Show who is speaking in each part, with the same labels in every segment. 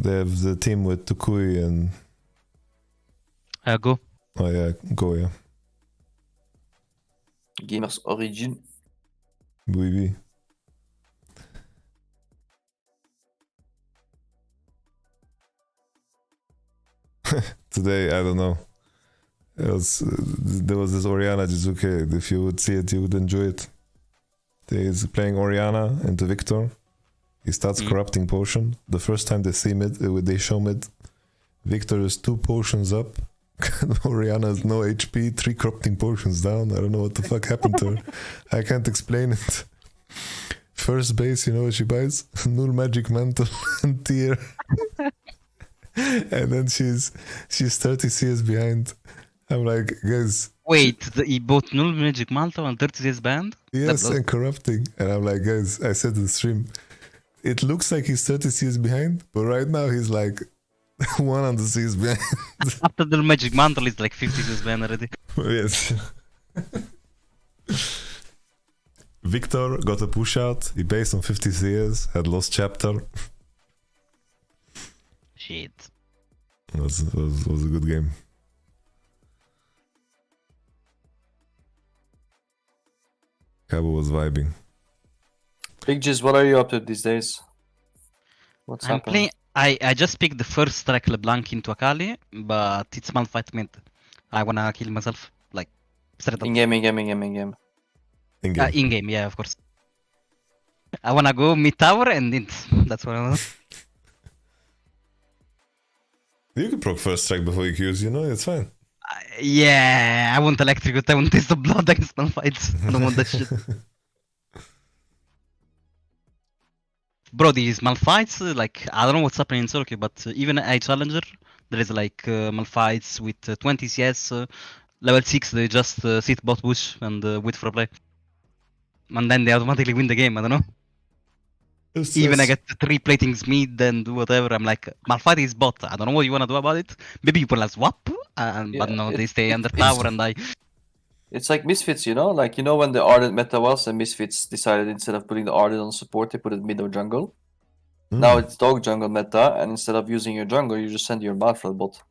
Speaker 1: They have the team with Tukui and...
Speaker 2: Go.
Speaker 1: Oh yeah, Go, yeah.
Speaker 3: Gamers Origin.
Speaker 1: Oui, oui. Today, I don't know. There was this Oriana Jizuke. If you would see it, you would enjoy it. He's playing Oriana into Victor. He starts corrupting potion. The first time they show mid. Victor is 2 potions up. Oriana has no HP, 3 corrupting potions down. I don't know what the fuck happened to her. I can't explain it. First base, you know what she buys? Null Magic Mantle and Tier. And then she's 30 CS behind. I'm like, guys.
Speaker 2: Wait, he bought Null Magic Mantle and 30 CS band?
Speaker 1: Yes, and corrupting. And I'm like, guys, I said in the stream, it looks like he's 30 CS behind, but right now he's like 100 CS behind.
Speaker 2: After the Magic Mantle, it's like 50 CS band already.
Speaker 1: Yes. Victor got a push out. He based on 50 CS, had lost chapter.
Speaker 2: Shit.
Speaker 1: Was a good game. Cabo was vibing.
Speaker 3: Big Jizz, what are you up to these days? What's happening?
Speaker 2: I just picked the first track LeBlanc into Akali, but it's Malphite mid. I wanna kill myself, like, straight up.
Speaker 3: In-game.
Speaker 1: In-game.
Speaker 2: In-game, yeah, of course. I wanna go mid-tower and int. That's what I wanna do.
Speaker 1: You can proc first strike before you Qs, you know, it's fine.
Speaker 2: Yeah, I want electric, I want taste of blood against Malphites. I don't want that shit. Bro, these Malphites, like, I don't know what's happening in Circuit, but even at Challenger, there is like Malphites with 20 CS, level 6, they just sit bot bush and wait for a play. And then they automatically win the game, I don't know. Even I get 3 platings mid and do whatever, I'm like, Malphite is bot, I don't know what you wanna do about it. Maybe you wanna swap, but no, they stay under tower and I...
Speaker 3: It's like Misfits, you know? Like, you know when the Ardent meta was and Misfits decided instead of putting the Ardent on support, they put it mid or jungle? Now it's dog jungle meta, and instead of using your jungle, you just send your Malphite bot.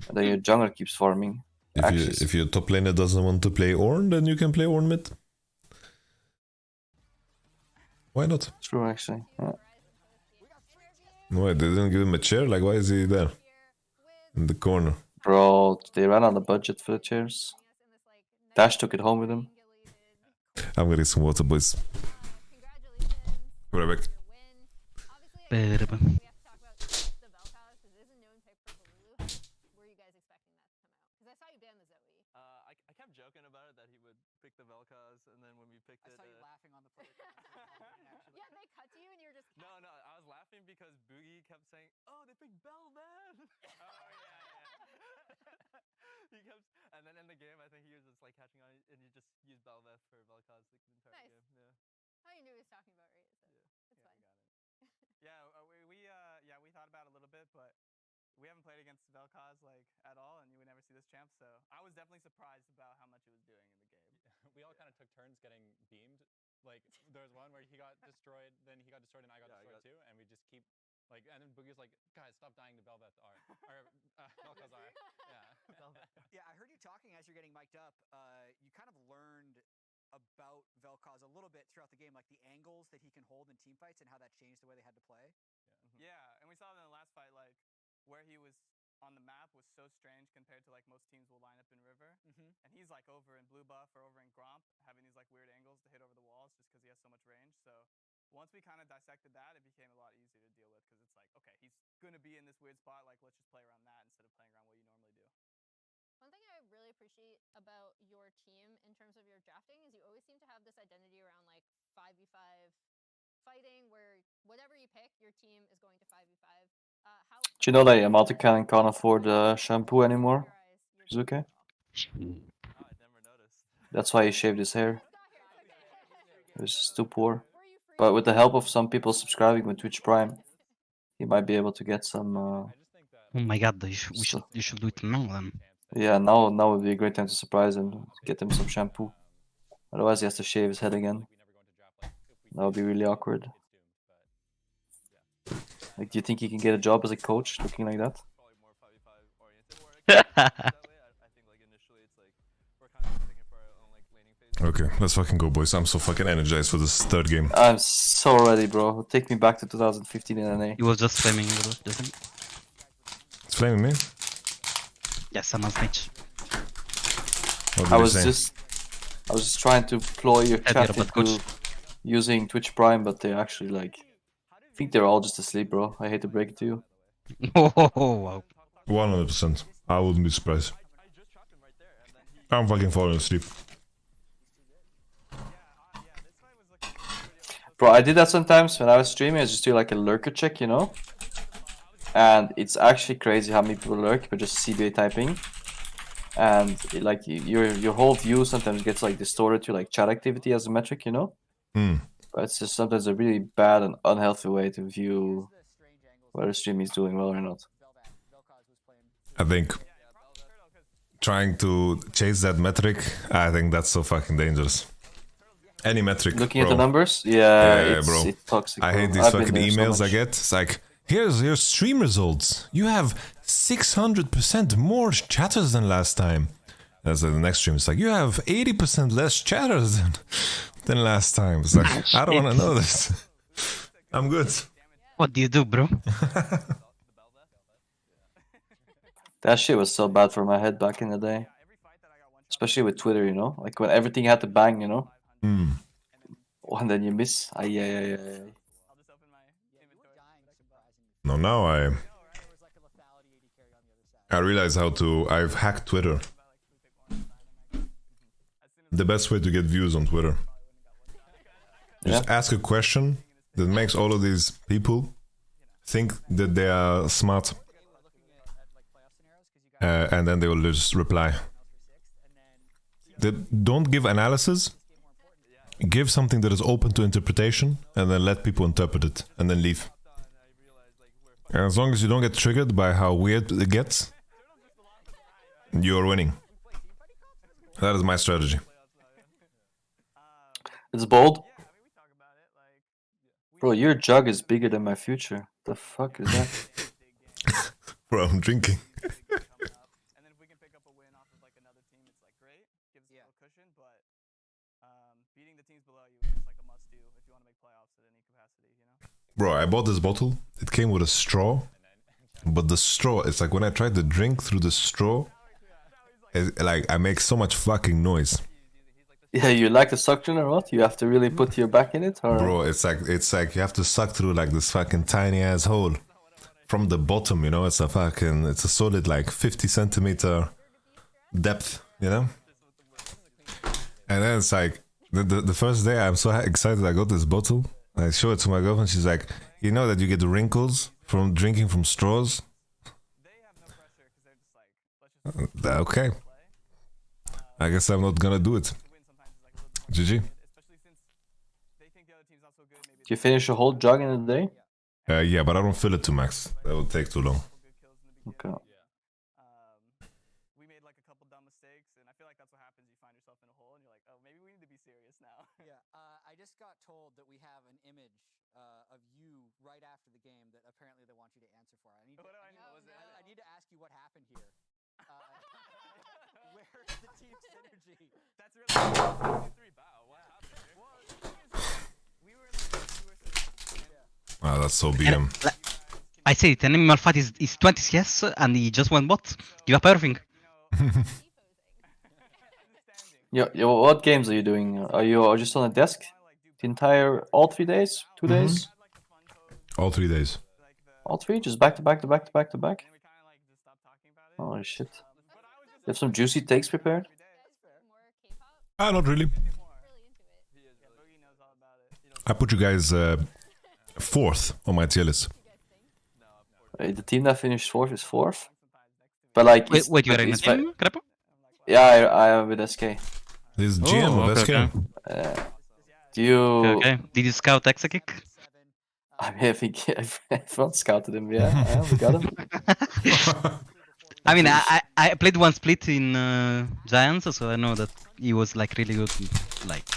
Speaker 3: And then your jungler keeps farming.
Speaker 1: If your top laner doesn't want to play Ornn, then you can play Ornn mid. Why not?
Speaker 3: True, actually. Yeah.
Speaker 1: Why, they didn't give him a chair? Like, why is he there? In the corner.
Speaker 3: Bro, they ran out of budget for the chairs. Dash took it home with him.
Speaker 1: I'm getting some water, boys. Right back.
Speaker 4: I kept joking about it that he would pick the Vel'Koz, and then when we picked it... I saw you laughing on the play.
Speaker 5: Yeah, they cut to you and you're just...
Speaker 4: No, I was laughing because Boogie kept saying, oh, they picked Bel'Veth! He kept... And then in the game, I think he was just like catching on, and he just used Bel'Veth for Vel'Koz the entire game. Yeah.
Speaker 5: Oh, you knew he was talking about, right? So it's fine.
Speaker 4: We thought about it a little bit, but we haven't played against Vel'Koz like at all, and you would never see this champ, so I was definitely surprised about how much it was doing in the game.
Speaker 6: We all kind of took turns getting beamed. Like, there was one where he got destroyed, then he got destroyed and I got destroyed too, and we just keep, like, and then Boogie's like, guys, stop dying to Bel'Veth R. Or, Vel'Koz R.
Speaker 7: Yeah, I heard you talking as you're getting mic'd up. You kind of learned about Vel'Koz a little bit throughout the game, like the angles that he can hold in team fights and how that changed the way they had to play.
Speaker 4: Yeah, and we saw it in the last fight, like, where he was on the map was so strange compared to like most teams will line up in River, and he's like over in blue buff or over in Gromp having these like weird angles to hit over the walls just because he has so much range. So once we kind of dissected that, it became a lot easier to deal with because it's like, okay, he's gonna be in this weird spot, like let's just play around that instead of playing around what you normally do.
Speaker 5: One thing I really appreciate about your team in terms of your drafting is you always seem to have this identity around like 5v5 fighting where whatever you pick, your team is going to 5v5.
Speaker 3: Do you know that Yamato can't afford shampoo anymore? Is it okay? That's why he shaved his hair. It was just too poor. But with the help of some people subscribing with Twitch Prime, he might be able to get some...
Speaker 2: Oh my god, you should do it now then.
Speaker 3: Yeah, now would be a great time to surprise him, get him some shampoo. Otherwise he has to shave his head again. That would be really awkward. Like, do you think he can get a job as a coach looking like that?
Speaker 4: Probably more 5v5 oriented. Or that way, I think like initially it's like we're kind of thinking for our own like laning phase.
Speaker 1: Okay, let's fucking go, boys. I'm so fucking energized for this third game.
Speaker 3: I'm so ready, bro. Take me back to 2015 in NA.
Speaker 2: He was just flaming, doesn't?
Speaker 1: It's flaming me.
Speaker 2: Yes, someone's snitch.
Speaker 1: What did
Speaker 3: I
Speaker 1: he
Speaker 3: was
Speaker 1: say?
Speaker 3: just trying to ploy your
Speaker 2: Yeah,
Speaker 3: chat
Speaker 2: but
Speaker 3: into using Twitch Prime, but they actually like. I think they're all just asleep, bro. I hate to break it to you.
Speaker 2: Oh, wow.
Speaker 1: 100%. I wouldn't be surprised. I'm fucking falling asleep.
Speaker 3: Bro, I did that sometimes when I was streaming. I just do like a lurker check, you know? And it's actually crazy how many people lurk by just CBA typing. And like your whole view sometimes gets like distorted to like chat activity as a metric, you know?
Speaker 1: Hmm.
Speaker 3: But it's just sometimes a really bad and unhealthy way to view whether stream is doing well or not.
Speaker 1: I think trying to chase that metric, I think that's so fucking dangerous. Any metric,
Speaker 3: Looking
Speaker 1: bro.
Speaker 3: at the numbers, yeah,
Speaker 1: Yeah,
Speaker 3: it's,
Speaker 1: bro.
Speaker 3: it's toxic.
Speaker 1: I
Speaker 3: bro.
Speaker 1: hate these
Speaker 3: I've been
Speaker 1: fucking
Speaker 3: there so
Speaker 1: emails I
Speaker 3: much.
Speaker 1: get. It's like, here's your stream results. You have 600% more chatters than last time. That's like the next stream. It's like, you have 80% less chatters than last time. It's like, I don't want to know this. I'm good.
Speaker 2: What do you do, bro?
Speaker 3: That shit was so bad for my head back in the day. Especially with Twitter, you know? Like when everything had to bang, you know?
Speaker 1: Hmm.
Speaker 3: And then you miss. Ay.
Speaker 4: I'll just open my inventory.
Speaker 1: No, now I realize how to. I've hacked Twitter. The best way to get views on Twitter. Just ask a question that makes all of these people think that they are smart, and then they will just reply. Don't give analysis. Give something that is open to interpretation, and then let people interpret it, and then leave. And as long as you don't get triggered by how weird it gets, you're winning. That is my strategy.
Speaker 3: It's bold. Bro, your jug is bigger than my future. The fuck is that?
Speaker 1: Bro, I'm drinking.
Speaker 4: And then if we can pick up a win off of like another team, it's like great, gives us a little cushion. But beating the teams below you is just like a must do if you want to make playoffs at any capacity, you know.
Speaker 1: Bro, I bought this bottle. It came with a straw, but the straw, it's like when I try to drink through the straw, like I make so much fucking noise.
Speaker 3: Yeah, you like the suction or what? You have to really put your back in it, or?
Speaker 1: Bro, it's like you have to suck through like this fucking tiny ass hole from the bottom, you know. It's a solid like 50 centimeter depth, you know. And then it's like the first day I'm so excited I got this bottle. I show it to my girlfriend. She's like, you know that you get wrinkles from drinking from straws. Okay, I guess I'm not gonna do it. GG.
Speaker 3: Do you finish a whole jug in a day?
Speaker 1: Yeah, but I don't fill it to max. That would take too long.
Speaker 3: Okay.
Speaker 4: We made like a couple dumb mistakes, and I feel like that's what happens. You find yourself in a hole, and you're like, oh, maybe we need to be serious now.
Speaker 7: Yeah, I just got told that we have an image of you right after the game that apparently they want you to answer for. I need to,
Speaker 4: What do I know?
Speaker 7: I need to ask you what happened here. Where's the team synergy?
Speaker 4: That's really 3 bow. What happened? Well, we were
Speaker 1: Wow, that's so BM.
Speaker 2: I say it, enemy Malphite is 20 CS and he just went bot. Give up everything.
Speaker 3: Yo, what games are you doing? Are you just on a desk? The entire all 3 days? 2 days?
Speaker 1: All 3 days.
Speaker 3: All 3? Just back to back to back to back to back? Holy shit. You have some juicy takes prepared?
Speaker 1: Not really. I put you guys 4th on my tier list.
Speaker 3: The team that finished 4th is 4th? But like...
Speaker 2: Wait, you are in a
Speaker 3: it's
Speaker 2: team, Crepo?
Speaker 3: Yeah, I am with SK.
Speaker 1: This is GM of SK.
Speaker 3: Do you...
Speaker 2: Okay. Did you scout Exakick?
Speaker 3: I think everyone scouted him, yeah, we got him.
Speaker 2: I mean, I played one split in Giants, so I know that he was like really good. Like,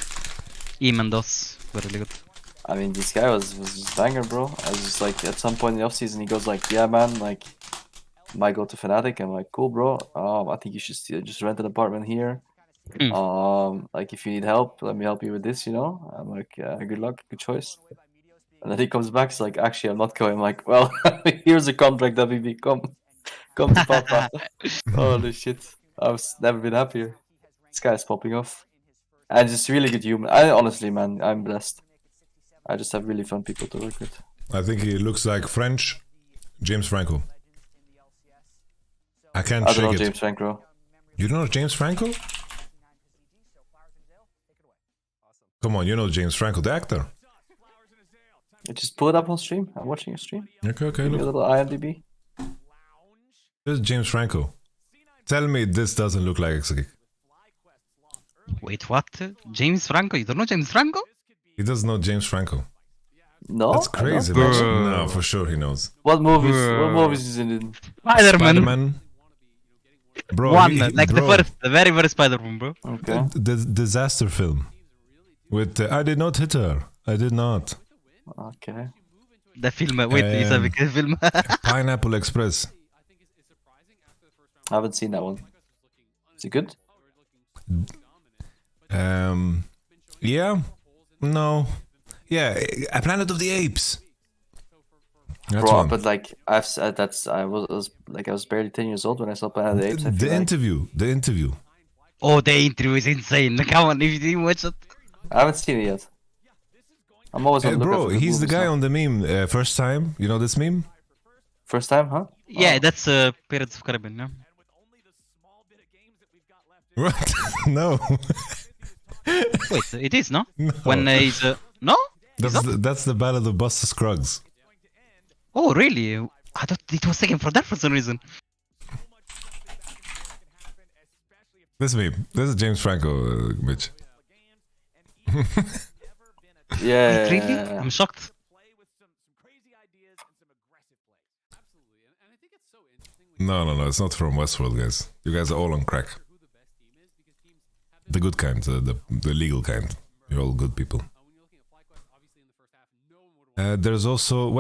Speaker 2: him and us were really good.
Speaker 3: I mean, this guy was just banger, bro. I was just like, at some point in the offseason, he goes like, yeah, man, like, might go to Fnatic. I'm like, cool, bro. I think you should just rent an apartment here. Like, if you need help, let me help you with this, you know? I'm like, good luck, good choice. And then he comes back, he's like, actually, I'm not going. I'm like, well, here's a contract, WB. Come to Papa. Holy shit. I've never been happier. This guy's popping off. And just really good human. Honestly, man, I'm blessed. I just have really fun people to work with.
Speaker 1: I think he looks like French James Franco. I can't
Speaker 3: I don't know
Speaker 1: shake it.
Speaker 3: James Franco.
Speaker 1: You don't know James Franco? Come on, you know James Franco, the actor.
Speaker 3: Just pull it up on stream. I'm watching your stream.
Speaker 1: Okay,
Speaker 3: Give me a
Speaker 1: look.
Speaker 3: little IMDb.
Speaker 1: This is James Franco. Tell me this doesn't look like Exegik.
Speaker 2: Wait, what? James Franco? You don't know James Franco?
Speaker 1: He doesn't know James Franco.
Speaker 3: No?
Speaker 1: That's
Speaker 3: I don't.
Speaker 1: crazy, man. No, for sure he knows.
Speaker 3: What movies? What movies is in?
Speaker 2: Spider-Man.
Speaker 1: Spider-Man. Bro,
Speaker 2: One, like
Speaker 1: bro,
Speaker 2: the very first Spider-Man, bro.
Speaker 3: Okay.
Speaker 1: the disaster film. With I did not hit her. I did not.
Speaker 3: Okay.
Speaker 2: The film, wait, is a big film.
Speaker 1: Pineapple Express.
Speaker 3: I haven't seen that one. Is it good?
Speaker 1: Yeah. No. Yeah. A Planet of the Apes. That's
Speaker 3: Bro,
Speaker 1: one.
Speaker 3: but like I've said, I was barely 10 years old when I saw Planet of the Apes. I
Speaker 1: The
Speaker 3: feel like
Speaker 1: interview. The interview.
Speaker 2: Oh, the interview is insane. Come on, if you didn't watch it.
Speaker 3: I haven't seen it yet. I'm always on the lookout
Speaker 1: Bro,
Speaker 3: for good
Speaker 1: he's the
Speaker 3: movies
Speaker 1: guy
Speaker 3: now.
Speaker 1: on the meme. First time. You know this meme?
Speaker 3: First time, huh?
Speaker 2: Yeah, that's Pirates of Caribbean, yeah.
Speaker 1: What? No.
Speaker 2: Wait, it is, no?
Speaker 1: No.
Speaker 2: When he's... no?
Speaker 1: That's the Ballad of Buster Scruggs.
Speaker 2: Oh, really? I thought it was taken for that for some reason.
Speaker 1: This meme. This is James Franco, Mitch.
Speaker 3: Yeah.
Speaker 2: Really? I'm shocked.
Speaker 1: No. It's not from Westworld, guys. You guys are all on crack. The good kind, the legal kind. You're all good people. There's also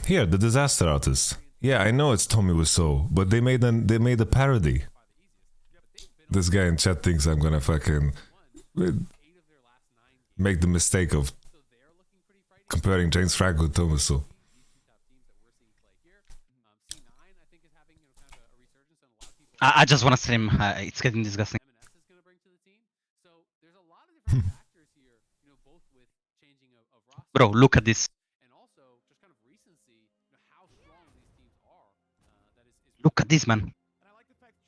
Speaker 1: here the Disaster Artist. Yeah, I know it's Tommy Wiseau, but they made a parody. This guy in chat thinks I'm gonna fucking make the mistake of comparing James Franco to Tommy Wiseau.
Speaker 2: I just want to stream. It's getting disgusting. Bro, look at this. Look at this, man.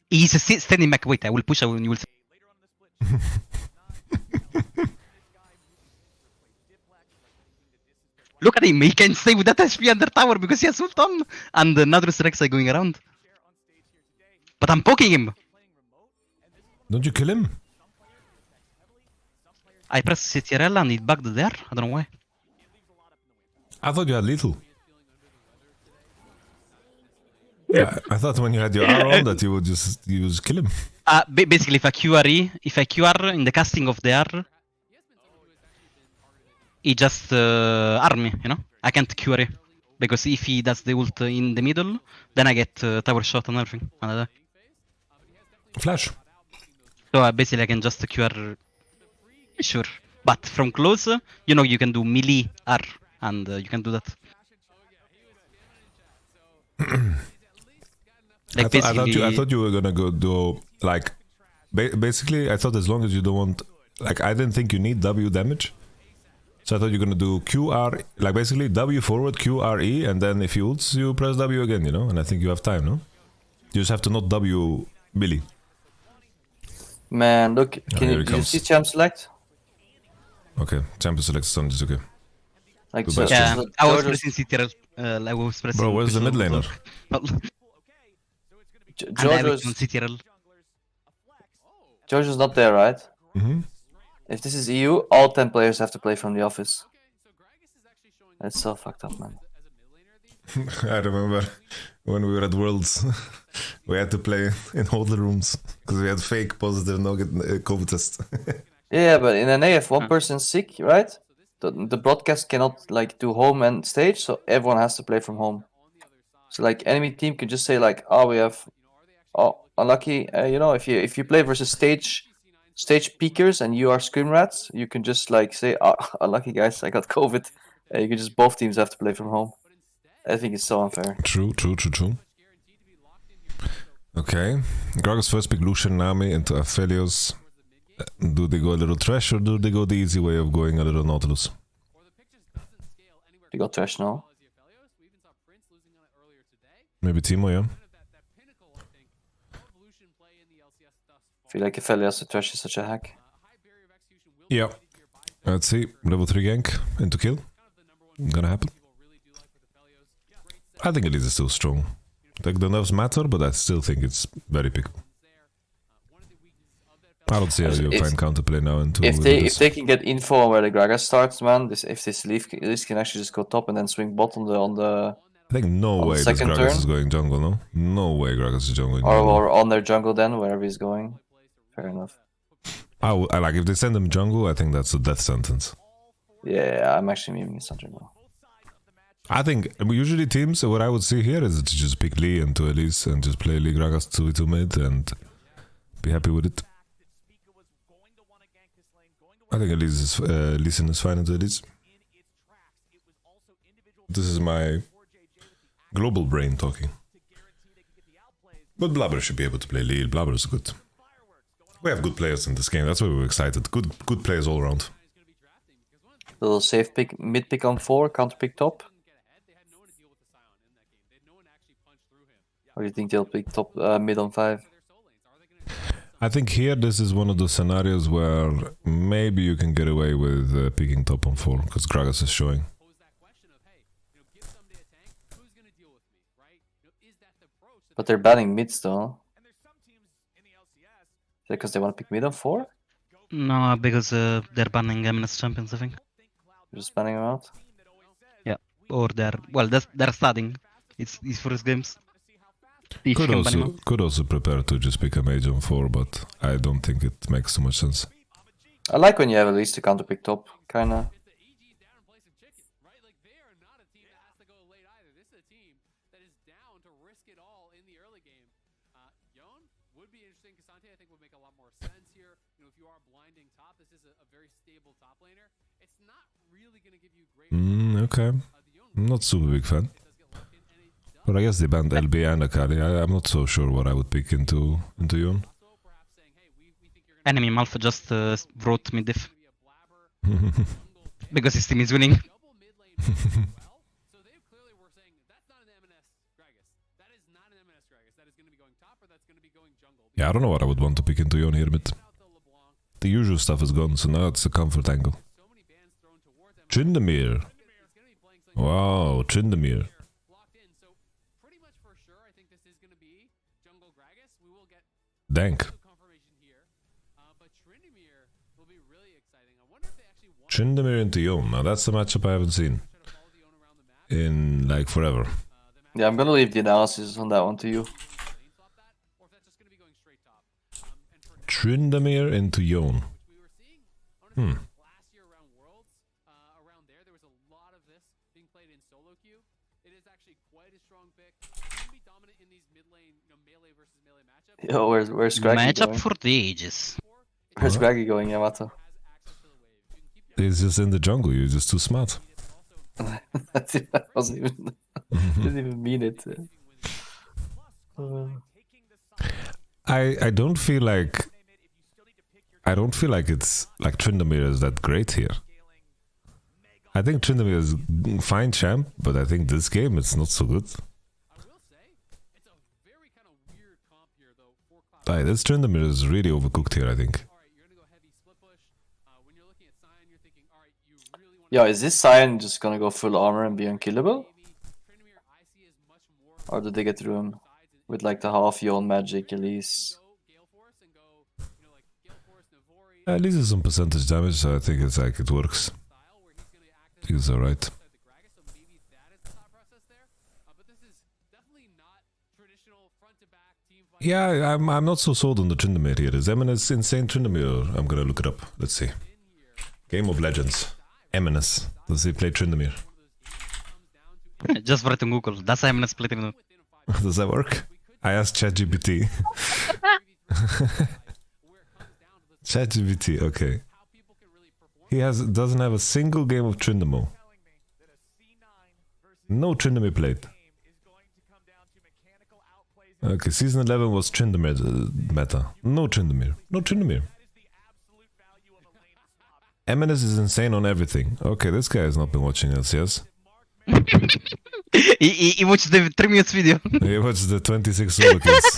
Speaker 2: He's standing back. Wait, I will push and you will see. Look at him. He can stay with that HP under tower because he has Sultan. And another Rex are going around. But I'm poking him.
Speaker 1: Don't you kill him?
Speaker 2: I press CTRL and it bugged there. I don't know why.
Speaker 1: I thought you had lethal. Yeah, I thought when you had your R on that you would just kill him.
Speaker 2: Basically, if I QR in the casting of the R, he just arm me, you know? I can't QR because if he does the ult in the middle, then I get tower shot and everything. And I die.
Speaker 1: Flash.
Speaker 2: So basically I can just QR, sure. But from close, you know, you can do melee R and you can do that. Like
Speaker 1: I thought you were gonna go do like basically I thought as long as you don't want like I didn't think you need W damage, so I thought you're gonna do QR like basically W forward QRE and then if you ults you press W again, you know, and I think you have time, no? You just have to not W melee.
Speaker 3: Man, look,
Speaker 1: here
Speaker 3: did
Speaker 1: it
Speaker 3: you
Speaker 1: comes.
Speaker 3: see champ select?
Speaker 1: Okay, champion select is okay.
Speaker 3: Like
Speaker 1: Good
Speaker 3: so,
Speaker 1: best.
Speaker 2: yeah,
Speaker 3: so
Speaker 2: I was
Speaker 3: Jojo's-
Speaker 2: pressing CTRL. I was pressing.
Speaker 1: Bro, where's the mid laner?
Speaker 3: Jojo's
Speaker 2: CTRL.
Speaker 3: Jojo's not there, right?
Speaker 1: Mm-hmm.
Speaker 3: If this is EU, all 10 players have to play from the office. That's so fucked up, man.
Speaker 1: I remember when we were at Worlds, we had to play in hotel rooms because we had fake positive COVID test.
Speaker 3: Yeah, but in NA, if one person's sick, right? the broadcast cannot like do home and stage, so everyone has to play from home. So like enemy team can just say like, oh, we have, oh, unlucky. If you play versus stage peakers and you are scream rats, you can just like say, oh, unlucky guys, I got COVID. You can just both teams have to play from home. I think it's so unfair.
Speaker 1: True. Okay, Gragas first pick Lucian Nami into Aphelios. Do they go a little trash or do they go the easy way of going a little Nautilus?
Speaker 3: You got trash now.
Speaker 1: Maybe Timo, yeah?
Speaker 3: I feel like Aphelios trash is such a hack.
Speaker 1: Yeah. Let's see. Level 3 gank into kill. Gonna happen. I think Elise is still strong. Like the nerfs matter, but I still think it's very pickable. I don't see how you find counterplay now into
Speaker 3: if they can get info on where the Gragas starts, man, if this Leaf can actually just go top and then swing bot on the
Speaker 1: I think no way this Gragas is going jungle, no? No way Gragas is jungle.
Speaker 3: Or on their jungle then, wherever he's going. Fair enough.
Speaker 1: I like if they send him jungle, I think that's a death sentence.
Speaker 3: Yeah, I'm actually moving this on jungle.
Speaker 1: I think usually teams, what I would see here is to just pick Lee into Elise and just play Lee Gragas 2v2 mid and be happy with it. I think Elise is fine into Elise. This is my global brain talking. But Blabber should be able to play Lee. Blabber is good. We have good players in this game, that's why we were excited. Good players all around.
Speaker 3: Little safe pick, mid pick on 4, counter pick top. Or do you think they'll pick top mid on 5?
Speaker 1: I think here this is one of the scenarios where maybe you can get away with picking top on 4, because Gragas is showing.
Speaker 3: But they're banning mids though. Is that because they want to pick mid on 4?
Speaker 2: No, because they're banning MNS champions, I think.
Speaker 3: They're just banning them out?
Speaker 2: Yeah, or they're studying. It's first games.
Speaker 1: Could also prepare to just pick a mage on 4, but I don't think it makes too much sense.
Speaker 3: I like when you have at least a counter pick top, kinda.
Speaker 1: Okay. I'm not super big fan. But I guess they banned LB and Akali. I'm not so sure what I would pick into Yone.
Speaker 2: Enemy Malfa just wrote mid diff. Because his team is winning.
Speaker 1: Yeah, I don't know what I would want to pick into Yone here, but the usual stuff is gone, so now it's a comfort angle. Tryndamere. Wow, Tryndamere. Dank. Tryndamere into Yone. Now that's a matchup I haven't seen in like forever.
Speaker 3: Yeah, I'm gonna leave the analysis on that one to you.
Speaker 1: Tryndamere into Yone.
Speaker 3: Yo, where's Scraggy
Speaker 2: Matchup
Speaker 3: going?
Speaker 2: for the ages.
Speaker 3: Where's Scraggy going, Yamato?
Speaker 1: He's just in the jungle, you're just too smart.
Speaker 3: That wasn't even... didn't even mean it.
Speaker 1: I don't feel like... I don't feel like it's... Like Tryndamere is that great here. I think Tryndamere is fine champ, but I think this game it's not so good. This Tryndamere is really overcooked here, I think.
Speaker 3: Yo, is this Sion just gonna go full armor and be unkillable? Or did they get through him with like the half Yone magic Elise?
Speaker 1: At least it's some percentage damage, so I think it's like it works. I think it's alright. Yeah, I'm not so sold on the Tryndamere here. Is MNS insane Tryndamere? I'm gonna look it up. Let's see. Game of Legends. Eminence. Does he play Tryndamere?
Speaker 2: Just write on Google. Does Eminence split him?
Speaker 1: Does that work? I asked ChatGPT. ChatGPT, okay. He doesn't have a single game of Tryndamere. No Tryndamere played. Okay, season 11 was Tryndamere meta. No Tryndamere. No Tryndamere. Eminence is insane on everything. Okay, this guy has not been watching LCS.
Speaker 2: he watched the 3 minutes video.
Speaker 1: He watched the 26 solo kills.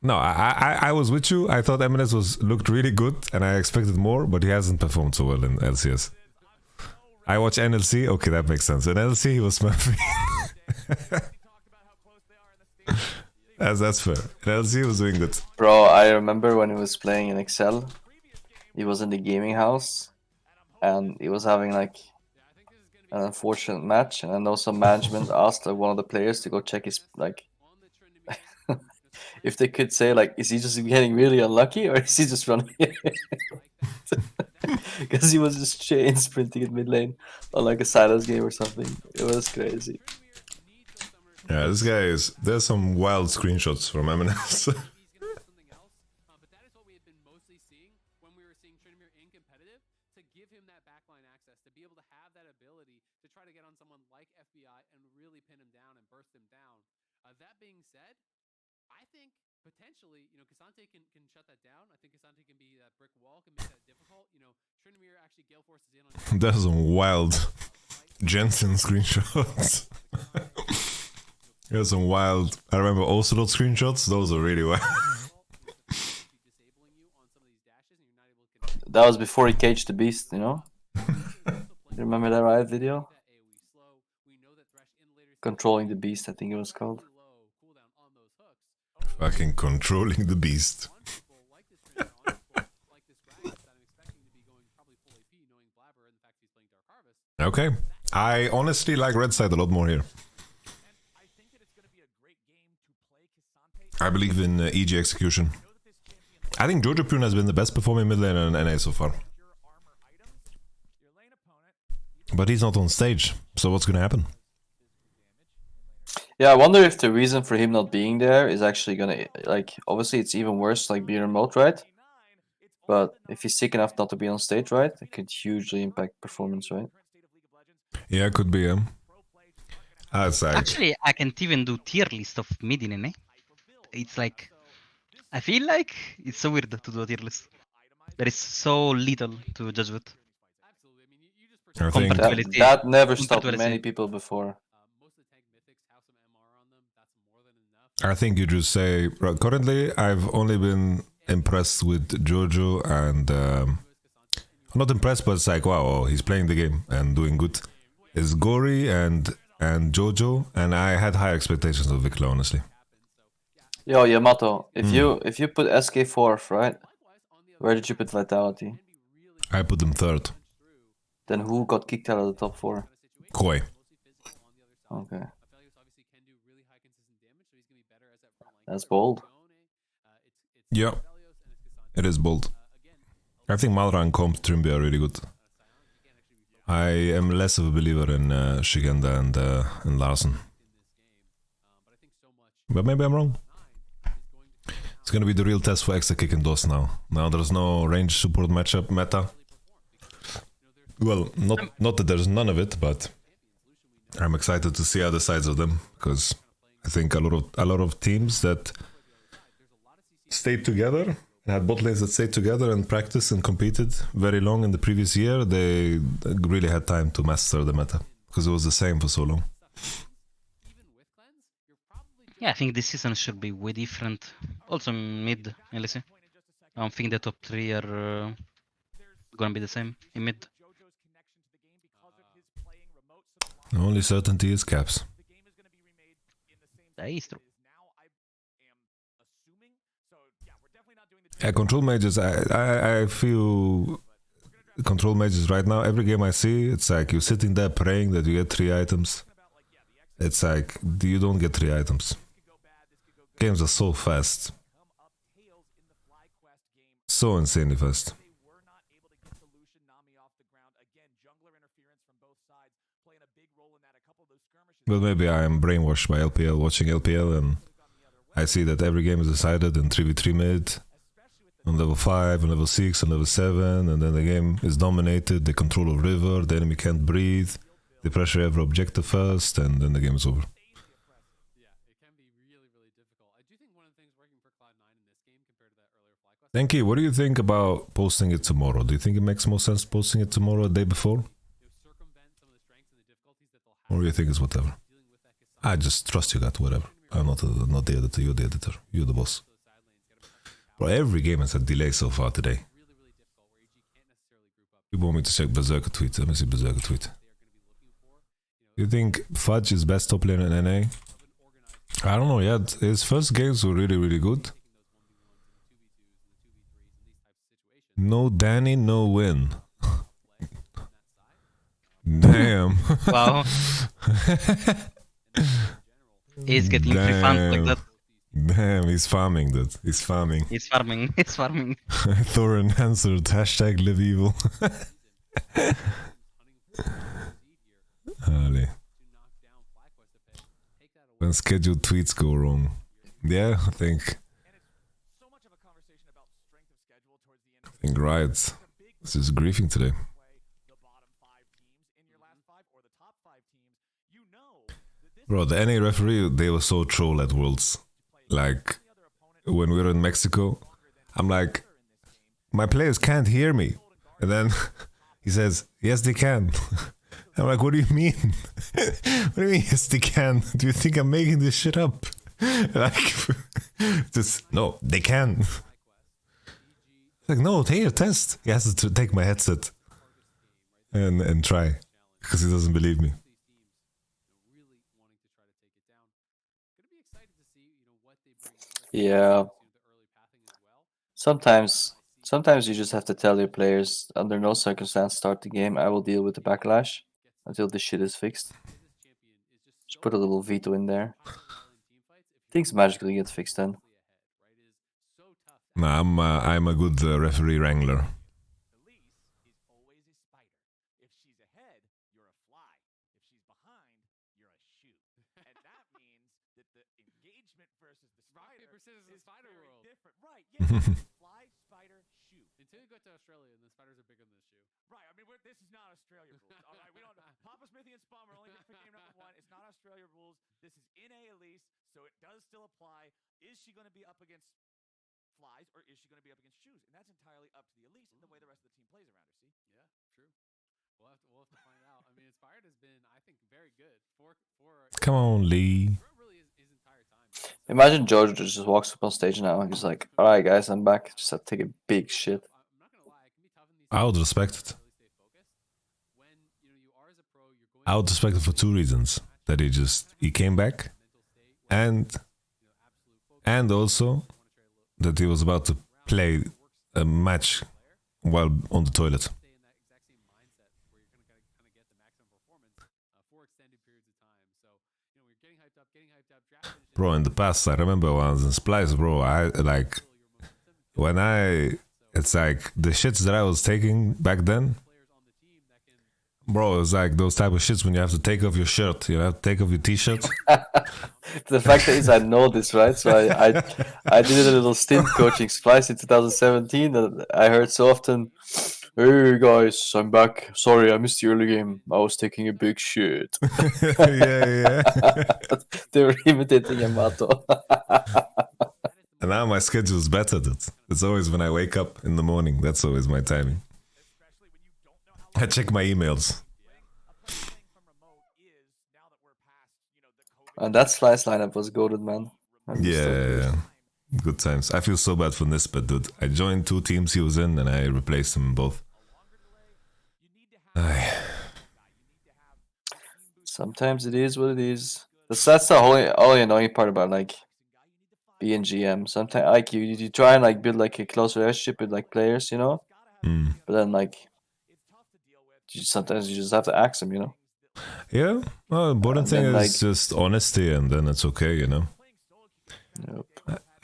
Speaker 1: No, I was with you. I thought Eminence looked really good and I expected more, but he hasn't performed so well in LCS. I watch NLC. Okay, that makes sense. In NLC, he was smurfing. That's fair. In LCS, he was doing good.
Speaker 3: Bro, I remember when he was playing in Excel. He was in the gaming house, and he was having like an unfortunate match, and then also management asked like, one of the players to go check his like if they could say like, is he just getting really unlucky or is he just running? Because he was just chain sprinting in mid lane on like a Silas game or something. It was crazy.
Speaker 1: Yeah, this guy is. There's some wild screenshots from Eminence.
Speaker 8: Potentially, you know, K'Sante can shut that down. I think K'Sante can be that brick wall, can make that difficult. You know, Tryndamere actually Gale forces in on.
Speaker 1: There's some wild Jensen screenshots. There's some wild. I remember Ocelot screenshots. Those are really wild.
Speaker 3: That was before he caged the beast, you know. You remember that Riot video? Controlling the beast, I think it was called.
Speaker 1: Fucking controlling the beast. Okay. I honestly like Red Side a lot more here. I believe in EG execution. I think Jojo Pune has been the best performing mid laner in NA so far. But he's not on stage, so what's gonna happen?
Speaker 3: Yeah, I wonder if the reason for him not being there is actually gonna, like, obviously it's even worse, like, being remote, right? But if he's sick enough not to be on stage, right, it could hugely impact performance, right?
Speaker 1: Yeah, it could be him. Like...
Speaker 2: Actually, I can't even do tier list of mid in NA. It's like, I feel like it's so weird to do a tier list. There is so little to judge with.
Speaker 1: I think
Speaker 3: that never stopped many people before.
Speaker 1: I think you just say, currently I've only been impressed with Jojo and not impressed, but it's like, wow, he's playing the game and doing good. It's Gory and Jojo, and I had high expectations of Vikla, honestly.
Speaker 3: Yo, Yamato, if you put SK fourth, right? Where did you put Vitality?
Speaker 1: I put them third.
Speaker 3: Then who got kicked out of the top 4?
Speaker 1: Koi.
Speaker 3: Okay. That's bold.
Speaker 1: Yeah, it is bold. I think Malra and Comp Trimby are really good. I am less of a believer in Shigenda and Larsen. But maybe I'm wrong. It's gonna be the real test for extra kick and DOS now. Now there's no range support matchup meta. Well, not that there's none of it, but I'm excited to see other sides of them, because I think a lot of teams that stayed together and had bot lanes that stayed together and practiced and competed very long in the previous year, they really had time to master the meta, because it was the same for so long.
Speaker 2: Yeah, I think this season should be way different. Also mid, LEC. I don't think the top 3 are gonna be the same in mid.
Speaker 1: The only certainty is caps.
Speaker 2: That is true.
Speaker 1: Yeah, control mages, I feel control mages right now, every game I see, it's like you're sitting there praying that you get 3 items. It's like, you don't get 3 items. Games are so fast. So insanely fast. But maybe I am brainwashed by LPL, watching LPL, and I see that every game is decided in 3v3 mid, on level 5, on level 6, on level 7, and then the game is dominated, they control a river, the enemy can't breathe, they pressure every objective first, and then the game is over.
Speaker 8: Yeah, it can be really, really difficult. I do think one of the things working for Cloud9 in this game compared to that earlier FlyQuest.
Speaker 1: Enki, what do you think about posting it tomorrow? Do you think it makes more sense posting it tomorrow, the day before?
Speaker 8: Circumvent some of the strengths and the difficulties that they'll have.
Speaker 1: Or you think it's whatever?
Speaker 8: Dealing with that Cassandra.
Speaker 1: I just trust you, God, whatever. I'm not the editor, you're the editor, you're the boss. Bro, every game has a delay so far today.
Speaker 8: Really, really difficult where EG can't necessarily group up.
Speaker 1: You want me to check Berserker tweet? Let me see Berserker tweet.
Speaker 8: They are going to be looking for.
Speaker 1: You think Fudge is best top laner in NA? I don't know yet. His first games were really, really good. No Danny, no win. Damn.
Speaker 2: Wow. He's getting free funds like that.
Speaker 1: Damn, he's farming, dude. He's farming.
Speaker 2: He's farming. He's farming.
Speaker 1: Thorin answered hashtag live evil. Allez. When scheduled tweets go wrong. Yeah, I think right. This is griefing today. Bro, the NA referee, they were so troll at Worlds. Like, when we were in Mexico, I'm like, my players can't hear me. And then he says, yes, they can. I'm like, what do you mean? What do you mean, yes, they can? Do you think I'm making this shit up? Like, just, no, they can. Like, no, take a test. He has to take my headset and try, because he doesn't believe me.
Speaker 3: Yeah. Sometimes you just have to tell your players, under no circumstance start the game. I will deal with the backlash until this shit is fixed. Just put a little veto in there. Things magically get fixed then.
Speaker 1: Nah, I'm a good referee wrangler.
Speaker 8: Fly, spider, shoe. Until you go to Australia, and the spiders are bigger than the shoe.
Speaker 7: Right. I mean, this is not Australia rules. All right, we don't. Papa Smithy and Spawn, we're only here for game number 1. It's not Australia rules. This is NA Elise, so it does still apply. Is she going to be up against flies, or is she going to be up against shoes? And that's entirely up to the Elise and the way the rest of the team plays around her. See?
Speaker 8: Yeah, true. We'll have to find out. I mean, Inspired has been, I think, very good for.
Speaker 1: Come on, Lee.
Speaker 8: Really his entire time.
Speaker 3: Imagine George just walks up on stage now and he's like, alright guys, I'm back. Just have to take a big shit.
Speaker 8: I'm not gonna lie, it can be tough in these.
Speaker 1: I would respect it. I would respect it for 2 reasons. That he came back, and also that he was about to play a match while on the toilet. Bro, in the past, I remember when I was in Splice, bro, it's like the shits that I was taking back then, bro, it was like those type of shits when you have to take off your shirt, you have to take off your t-shirt.
Speaker 3: The fact is, I know this, right? So I did a little stint coaching Splice in 2017, and I heard so often, hey guys, I'm back. Sorry, I missed the early game. I was taking a big shit.
Speaker 1: Yeah.
Speaker 3: They were imitating Yamato.
Speaker 1: And now my schedule is better, dude. It's always when I wake up in the morning. That's always my timing. I check my emails.
Speaker 3: And that slice lineup was goated, man.
Speaker 1: Yeah. Good times. I feel so bad for Nisbet, dude. I joined 2 teams he was in and I replaced him in both.
Speaker 3: Sometimes it is what it is. That's the only annoying part about like being GM. Sometimes like you try and like build like a close relationship with like players, you know. But then like sometimes you just have to ask them, you know.
Speaker 1: Yeah. Well, the important thing is just honesty, and then it's okay, you know.
Speaker 3: Yep.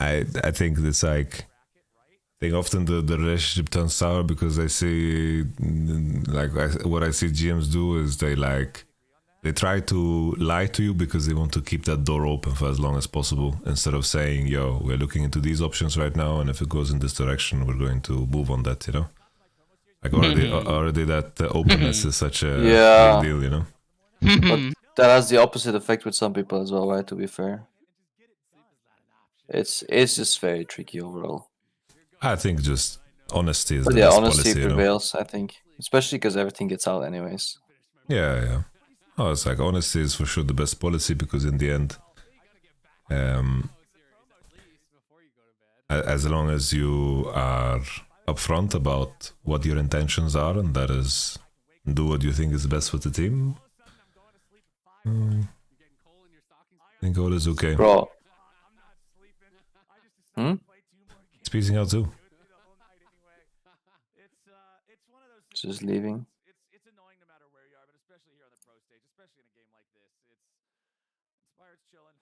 Speaker 1: I think it's like, I think often the relationship turns sour because I see, like, what I see GMs do is they they try to lie to you because they want to keep that door open for as long as possible, instead of saying, yo, we're looking into these options right now, and if it goes in this direction, we're going to move on that, you know? Like already that openness is such a
Speaker 3: Yeah.
Speaker 1: big deal, you know?
Speaker 3: But that has the opposite effect with some people as well, right? To be fair, it's just very tricky overall.
Speaker 1: I think just honesty is
Speaker 3: But
Speaker 1: the
Speaker 3: yeah,
Speaker 1: best
Speaker 3: honesty
Speaker 1: policy, you know?
Speaker 3: prevails, I think, especially because everything gets out anyways.
Speaker 1: Yeah. Oh, it's like honesty is for sure the best policy, because in the end, as long as you are upfront about what your intentions are, and that is do what you think is best for the team, I think all is okay.
Speaker 3: Bro.
Speaker 1: It's peacing out too.
Speaker 3: Just leaving.
Speaker 7: It's annoying no matter where you are, but especially here on the pro stage, especially in a game like this. Inspired's chilling.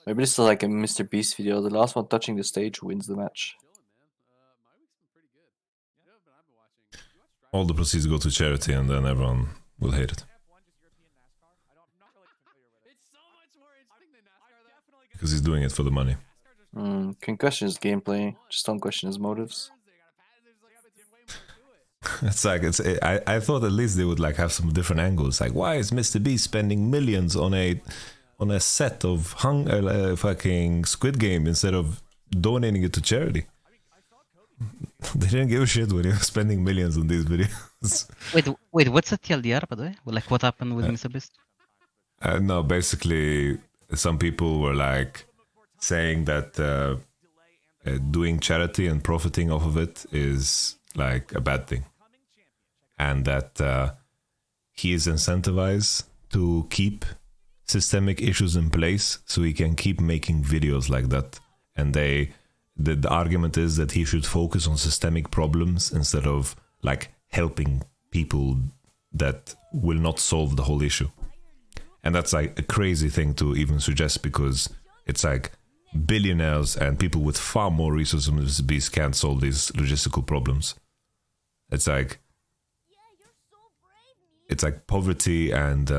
Speaker 3: Maybe this is like a Mr. Beast video. The last one touching the stage wins the match.
Speaker 8: My week's been pretty good. You know, but I've been watching. You watch Drive
Speaker 1: All the proceeds go to charity, and then everyone will hate it.
Speaker 7: F1 just European NASCAR? I'm not really familiar with it.
Speaker 8: It's so much more interesting than NASCAR, though.
Speaker 7: Definitely
Speaker 1: Because he's doing it for the money.
Speaker 3: Can question his gameplay, just don't question his motives.
Speaker 1: It's like I thought at least they would like have some different angles. Like, why is Mr. Beast spending millions on a set of fucking Squid Game instead of donating it to charity? They didn't give a shit when he was spending millions on these videos.
Speaker 2: Wait, what's the TLDR, by the way? Like, what happened with Mr. Beast?
Speaker 1: No, basically, some people were like saying that doing charity and profiting off of it is like a bad thing, and that he is incentivized to keep systemic issues in place so he can keep making videos like that. And the argument is that he should focus on systemic problems instead of like helping people that will not solve the whole issue. And that's like a crazy thing to even suggest, because it's like billionaires and people with far more resources than Mr. Beast can't solve these logistical problems. It's like poverty and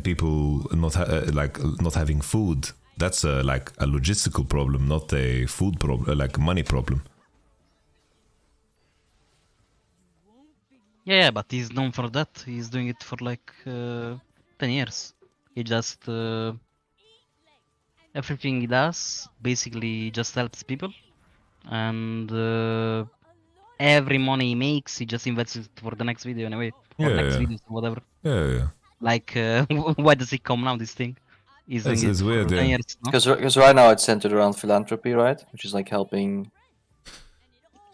Speaker 1: people not not having food. That's like a logistical problem, not a food problem, like a money problem.
Speaker 2: Yeah, but he's known for that. He's doing it for like 10 years. He just everything he does basically just helps people, and every money he makes, he just invests it for the next video anyway, or next videos or whatever.
Speaker 1: Yeah.
Speaker 2: Like, why does it come now? This thing. He's doing
Speaker 1: It's
Speaker 2: it
Speaker 1: weird,
Speaker 2: for 10
Speaker 1: yeah.
Speaker 2: years. No?
Speaker 3: Because right now it's centered around philanthropy, right? Which is like helping,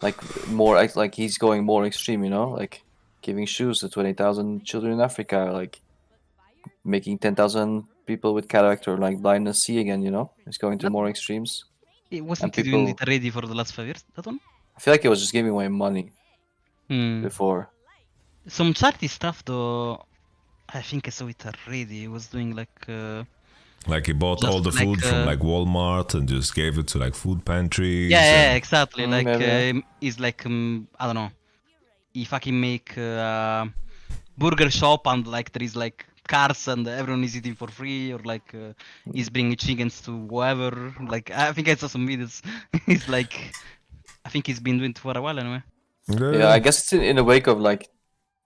Speaker 3: like more like he's going more extreme, you know, like giving shoes to 20,000 children in Africa, like making 10,000 people with cataract or like blindness see again, you know. He's going to more extremes.
Speaker 2: Wasn't he doing it already for the last 5 years? That one?
Speaker 3: I feel like he was just giving away money before.
Speaker 2: Some charity stuff though. I think I saw it already. He was doing like.
Speaker 1: Like he bought
Speaker 2: Just
Speaker 1: all the
Speaker 2: like,
Speaker 1: food from like Walmart and just gave it to like food pantries.
Speaker 2: Yeah, exactly. Like
Speaker 3: maybe.
Speaker 2: he's like I don't know. He fucking make burger shop and like there is like cars and everyone is eating for free, or like he's bringing chickens to whoever. Like I think I saw some videos. He's like, I think he's been doing it for a while anyway.
Speaker 3: Yeah, I guess it's in the wake of like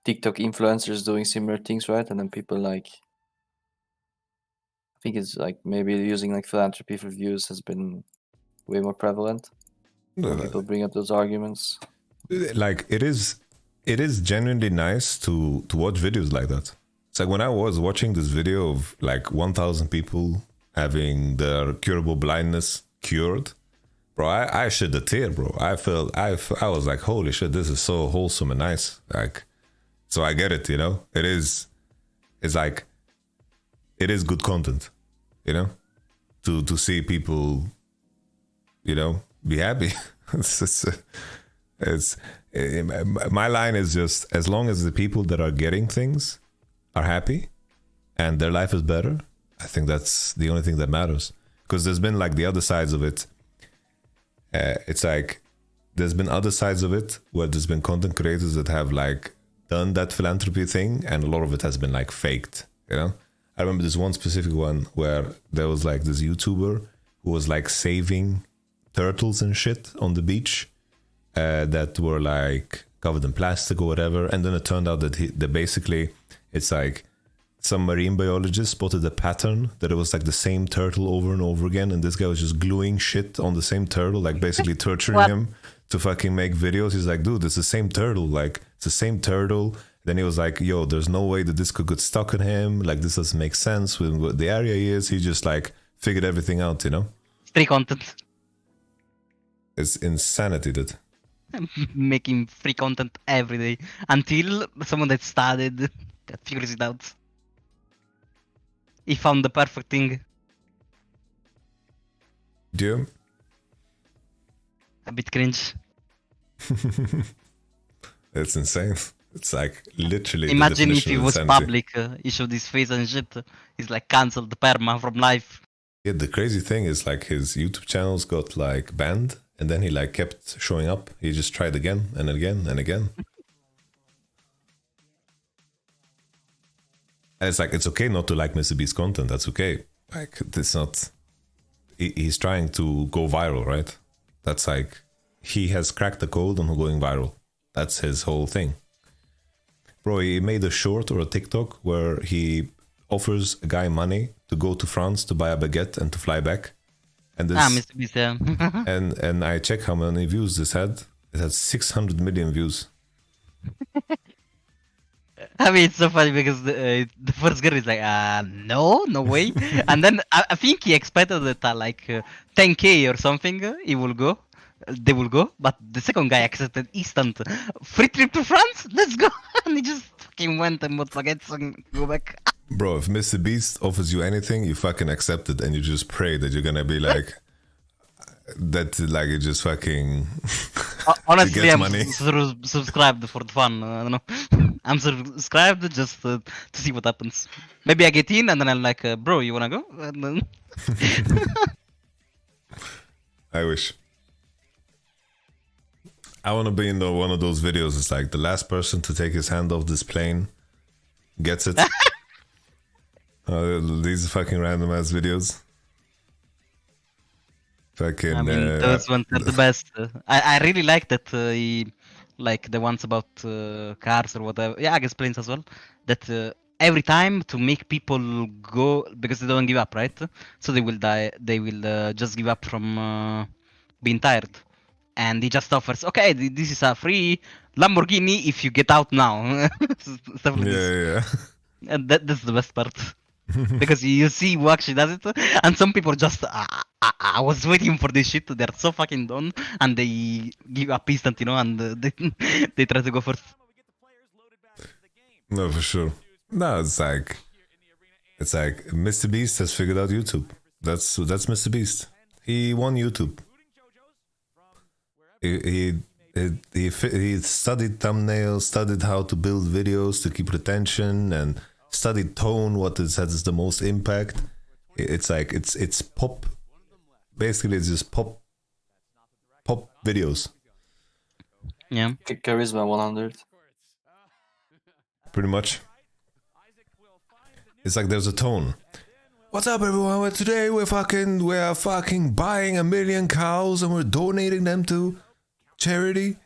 Speaker 3: TikTok influencers doing similar things, right? And then people like, I think it's like maybe using like philanthropy for views has been way more prevalent. When people bring up those arguments.
Speaker 1: Like it is genuinely nice to watch videos like that. It's like when I was watching this video of like 1,000 people having their curable blindness cured, bro, I shed a tear, bro. I was like, holy shit, this is so wholesome and nice. Like, so I get it, you know. It's like, it is good content, you know, to see people, you know, be happy. My line is just, as long as the people that are getting things are happy and their life is better, I think that's the only thing that matters. Because there's been like the other sides of it. It's like there's been other sides of it where there's been content creators that have like done that philanthropy thing, and a lot of it has been like faked You know, I remember this one specific one where there was like this YouTuber who was like saving turtles and shit on the beach that were like covered in plastic or whatever, and then it turned out that basically it's like some marine biologist spotted a pattern that it was like the same turtle over and over again, and this guy was just gluing shit on the same turtle, like basically torturing him to fucking make videos. He's like, dude, it's the same turtle, like it's the same turtle. Then he was like, yo, there's no way that this could get stuck on him, like this doesn't make sense with what the area he is. He just like figured everything out, you know.
Speaker 2: Free content.
Speaker 1: It's insanity, that.
Speaker 2: Making free content every day until someone that studied that figures it out. He found the perfect thing.
Speaker 1: Yeah.
Speaker 2: A bit cringe.
Speaker 1: It's insane. It's like literally.
Speaker 2: Imagine if
Speaker 1: the
Speaker 2: he
Speaker 1: definition of
Speaker 2: was
Speaker 1: insanity.
Speaker 2: public, he showed his face and shit. He's like cancelled perma from life.
Speaker 1: Yeah, the crazy thing is like his YouTube channels got like banned, and then he like kept showing up. He just tried again and again and again. And it's like, it's okay not to like Mr. Beast's content. That's okay. Like, it's not. He's trying to go viral, right? That's like, he has cracked the code on going viral. That's his whole thing. Bro, he made a short or a TikTok where he offers a guy money to go to France to buy a baguette and to fly back. And this,
Speaker 2: Mr. Beast, yeah.
Speaker 1: and I check how many views this had. It had 600 million views.
Speaker 2: I mean, it's so funny because the first girl is like, no way. And then I think he expected that like 10k or something, he will go. They will go. But the second guy accepted instant free trip to France. Let's go. And he just fucking went and bought baguettes and go back.
Speaker 1: Bro, if Mr. Beast offers you anything, you fucking accept it and you just pray that you're gonna be like, that like you just fucking.
Speaker 2: Honestly,
Speaker 1: get
Speaker 2: I'm
Speaker 1: money.
Speaker 2: subscribed for the fun. I don't know. I'm subscribed just to see what happens. Maybe I get in and then I'm like, bro, you wanna go? And then...
Speaker 1: I wish. I want to be in one of those videos. It's like the last person to take his hand off this plane gets it. These fucking random ass videos. Fucking.
Speaker 2: I mean, those ones are the best. I really like that he, like the ones about cars or whatever. Yeah, I guess planes as well. That every time to make people go because they don't give up, right? So they will die. They will just give up from being tired. And he just offers, okay, this is a free Lamborghini if you get out now. Stuff like this.
Speaker 1: Yeah.
Speaker 2: And that's the best part. Because you see who actually does it, and some people just, I was waiting for this shit, they're so fucking done, and they give up instant, you know, and they try to go first.
Speaker 1: No, for sure. No, it's like Mr. Beast has figured out YouTube. That's Mr. Beast. He won YouTube. He studied thumbnails, studied how to build videos to keep retention, and studied tone, what has the most impact. It's like it's pop. Basically, it's just pop videos.
Speaker 2: Yeah.
Speaker 3: Charisma 100.
Speaker 1: Pretty much. It's like there's a tone. What's up, everyone? Well, today we're fucking buying 1 million cows and we're donating them to charity.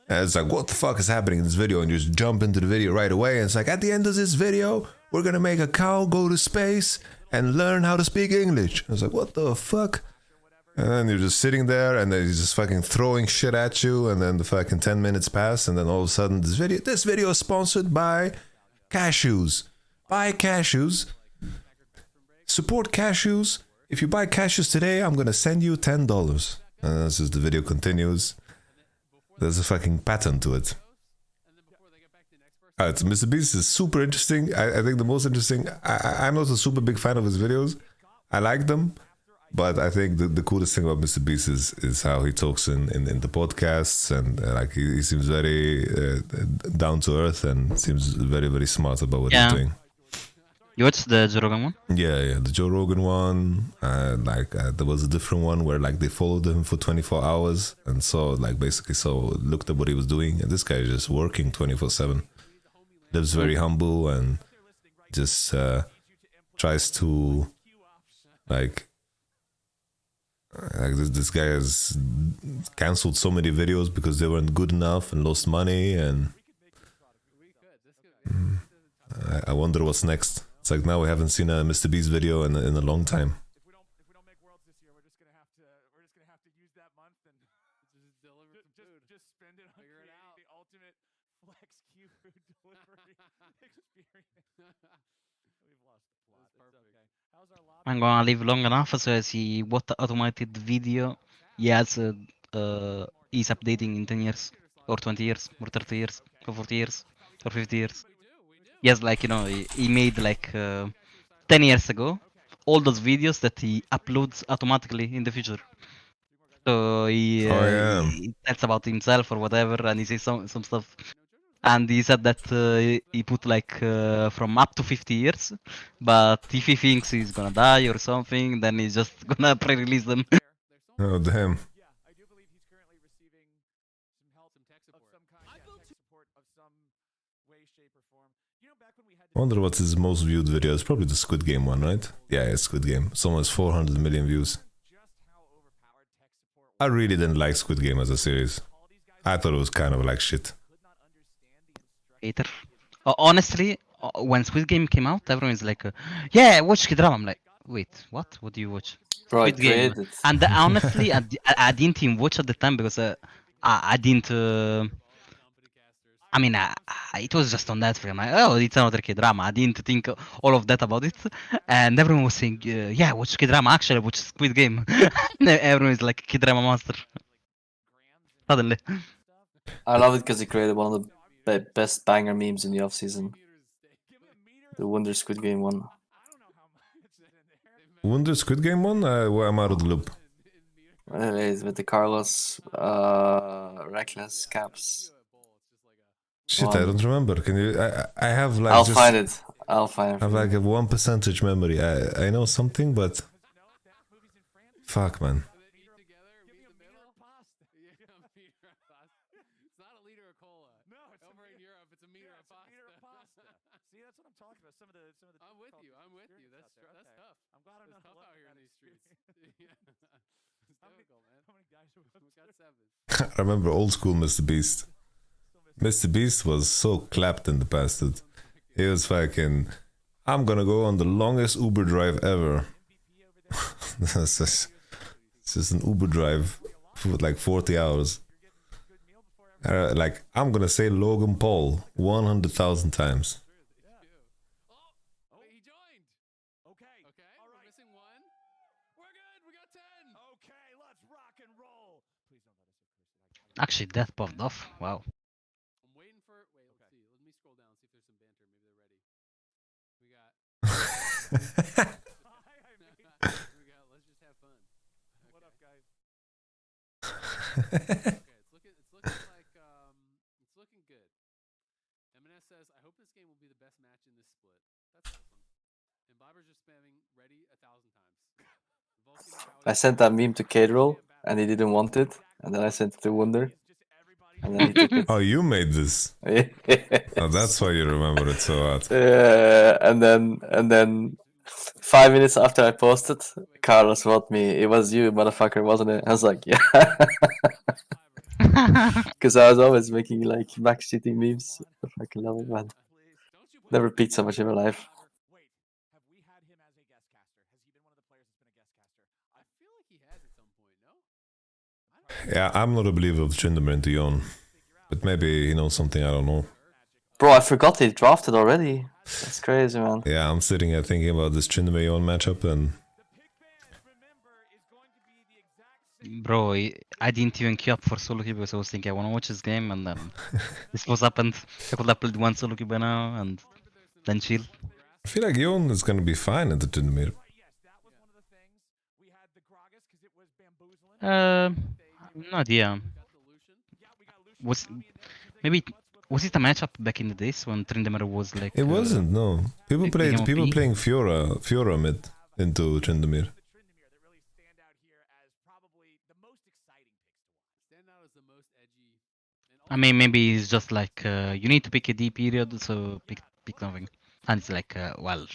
Speaker 1: And it's like, what the fuck is happening in this video? And you just jump into the video right away. And it's like, at the end of this video, we're gonna make a cow go to space and learn how to speak English. And it's like, what the fuck? And then you're just sitting there and then he's just fucking throwing shit at you. And then the fucking 10 minutes pass. And then all of a sudden, this video is sponsored by cashews. Buy cashews. Support cashews. If you buy cashews today, I'm gonna send you $10. And as the video continues, there's a fucking pattern to it. Alright, so Mr. Beast is super interesting. I think the most interesting. I'm not a super big fan of his videos. I like them, but I think the coolest thing about Mr. Beast is how he talks in the podcasts, and like he seems very down to earth and seems very, very smart about what he's doing.
Speaker 2: You watched the Joe Rogan one?
Speaker 1: Yeah, the Joe Rogan one. There was a different one where like they followed him for 24 hours and looked at what he was doing. And this guy is just working 24/7. Lives very humble and just tries to like this guy has cancelled so many videos because they weren't good enough and lost money, and I wonder what's next. It's like now we haven't seen a Mr. Beast video in a long time.
Speaker 7: If we don't make worlds this year, we're just gonna have to use that month and
Speaker 8: Just deliver some food.
Speaker 7: just spend it on
Speaker 8: Figure it
Speaker 7: creating
Speaker 8: out.
Speaker 7: the ultimate flex queue food delivery experience. We've lost the plot. It's okay. How's our lobby?
Speaker 2: I'm gonna live long enough so I see what automated video yes is updating in 10 years or 20 years or 30 years or 40 years or 50 years. Yes, like you know, he made like 10 years ago all those videos that he uploads automatically in the future. So he,
Speaker 1: Oh, yeah.
Speaker 2: he tells about himself or whatever, and he says some stuff. And he said that he put like from up to 50 years, but if he thinks he's gonna die or something, then he's just gonna pre-release them.
Speaker 1: Oh damn.
Speaker 7: Yeah, I do believe he's currently receiving some help, some tech support of some kind. Yeah, tech support of some way, shape, or form. You know, back when we had
Speaker 1: I wonder what's his most viewed video. It's probably the Squid Game one, right? Yeah, it's Squid Game. It's almost 400 million views.
Speaker 7: just how overpowered tech support
Speaker 1: I really didn't like Squid Game as a series. I thought it was kind of like shit.
Speaker 7: could not understand the instructions.
Speaker 2: Hater. Honestly, when Squid Game came out, everyone's like, "Yeah, watch K-drama." I'm like, "Wait, what? What do you watch?"
Speaker 3: Bro, I
Speaker 2: Squid Game.
Speaker 3: created.
Speaker 2: And honestly, I didn't even watch at the time because I didn't. I mean, it was just on Netflix. I'm like, oh, it's another K-drama. I didn't think all of that about it. And everyone was saying, yeah, watch K-drama. Actually, watch Squid Game. Everyone is like K-drama master. Suddenly.
Speaker 3: I love it because he created one of the best banger memes in the off season. The Wonder Squid Game one.
Speaker 1: Wonder Squid Game one? Well, I'm out of the loop.
Speaker 3: Anyways, with the Carlos reckless caps.
Speaker 1: Shit, I don't remember. Can you? I have like.
Speaker 3: I'll
Speaker 1: just,
Speaker 3: find it. I'll find it.
Speaker 1: I have like a 1% memory. I know something, but fuck, man.
Speaker 8: It's not a liter of cola.
Speaker 7: No, it's
Speaker 8: Over in Europe, it's a meter of pasta.
Speaker 7: See, that's what I'm talking about. Some of the
Speaker 8: I'm with you. I'm with you. That's
Speaker 7: out there.
Speaker 8: that's
Speaker 7: Okay.
Speaker 8: tough.
Speaker 7: I'm glad I'm
Speaker 8: It's
Speaker 7: not
Speaker 8: tough
Speaker 7: alone
Speaker 8: out here in
Speaker 7: with
Speaker 8: these
Speaker 7: that
Speaker 8: streets.
Speaker 7: experience.
Speaker 8: Yeah. It's
Speaker 7: How many-
Speaker 8: difficult, man.
Speaker 7: How many guys are
Speaker 8: We got 7.
Speaker 1: I remember old school Mr. Beast. Mr. Beast was so clapped in the past. Dude. He was fucking. I'm gonna go on the longest Uber drive ever. it's just an Uber drive for like 40 hours. Like, I'm gonna say Logan Paul 100,000 times.
Speaker 8: Oh, wait, he joined.
Speaker 7: Okay.
Speaker 8: Okay,
Speaker 7: All
Speaker 8: we're
Speaker 7: right.
Speaker 8: missing 1. We're good. We got 10.
Speaker 7: Okay, let's rock and roll. Please don't let us increase it.
Speaker 2: Actually, that popped off. Wow.
Speaker 8: I'm waiting for. Wait, let's see. Let me scroll down, see if there's some banter. Maybe they're ready. We got. we got. Let's just have fun.
Speaker 7: What up, guys?
Speaker 8: Okay, it's looking like it's looking good. M&S says, I hope this game will be the best match in this split. That's awesome. And Bobber's just spamming ready 1,000 times. Vulcan
Speaker 3: I sent that meme to Kadril and he didn't want it. And then I sent it to Wonder. And then he took it.
Speaker 1: Oh, you made this. Oh, that's why you remember it so hard.
Speaker 3: And then 5 minutes after I posted, Carlos wrote me, "It was you, motherfucker, wasn't it?" I was like, "Yeah," because I was always making like max cheating memes. I fucking love it, man. Never peaked so much in my life.
Speaker 7: Wait, have we had him as a guest caster? Has he been one of the players that's been a guest caster?
Speaker 8: I feel like he has at some point, no? I don't
Speaker 1: Yeah, I'm not a believer of Tryndamere into Yon. But maybe he knows something I don't know.
Speaker 3: Bro, I forgot they drafted already. That's crazy, man.
Speaker 1: Yeah, I'm sitting here thinking about this Tryndamere Yon matchup, and
Speaker 2: Bro, I didn't even queue up for solo queue because I was thinking I want to watch this game, and then this was happened. I could have played one solo queue by now and then chill.
Speaker 1: I feel like Yon is gonna be fine at the Tryndamere.
Speaker 2: No idea. Was it a matchup back in the days when Tryndamere was like?
Speaker 1: It wasn't, no. People
Speaker 2: Big game of
Speaker 1: people
Speaker 2: P?
Speaker 1: playing Fiora mid into Tryndamere.
Speaker 8: stand out as the most edgy. And
Speaker 2: I mean, maybe it's just like you need to pick a D period, so pick something, and it's like well,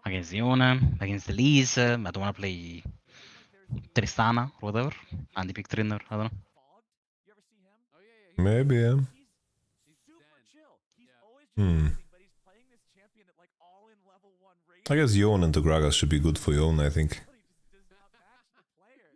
Speaker 2: against Iona, against Elise. I don't want to play Tristana or whatever. And the pick Trinner, I don't know.
Speaker 7: You ever see him?
Speaker 8: Oh yeah,
Speaker 1: Maybe, yeah.
Speaker 7: He's super chill. He's always
Speaker 1: Hmm.
Speaker 7: just but he's playing this champion at like all in level 1 rate.
Speaker 1: I guess Yon into Gragas should be good for Yon, I think.
Speaker 7: He just does not match the player.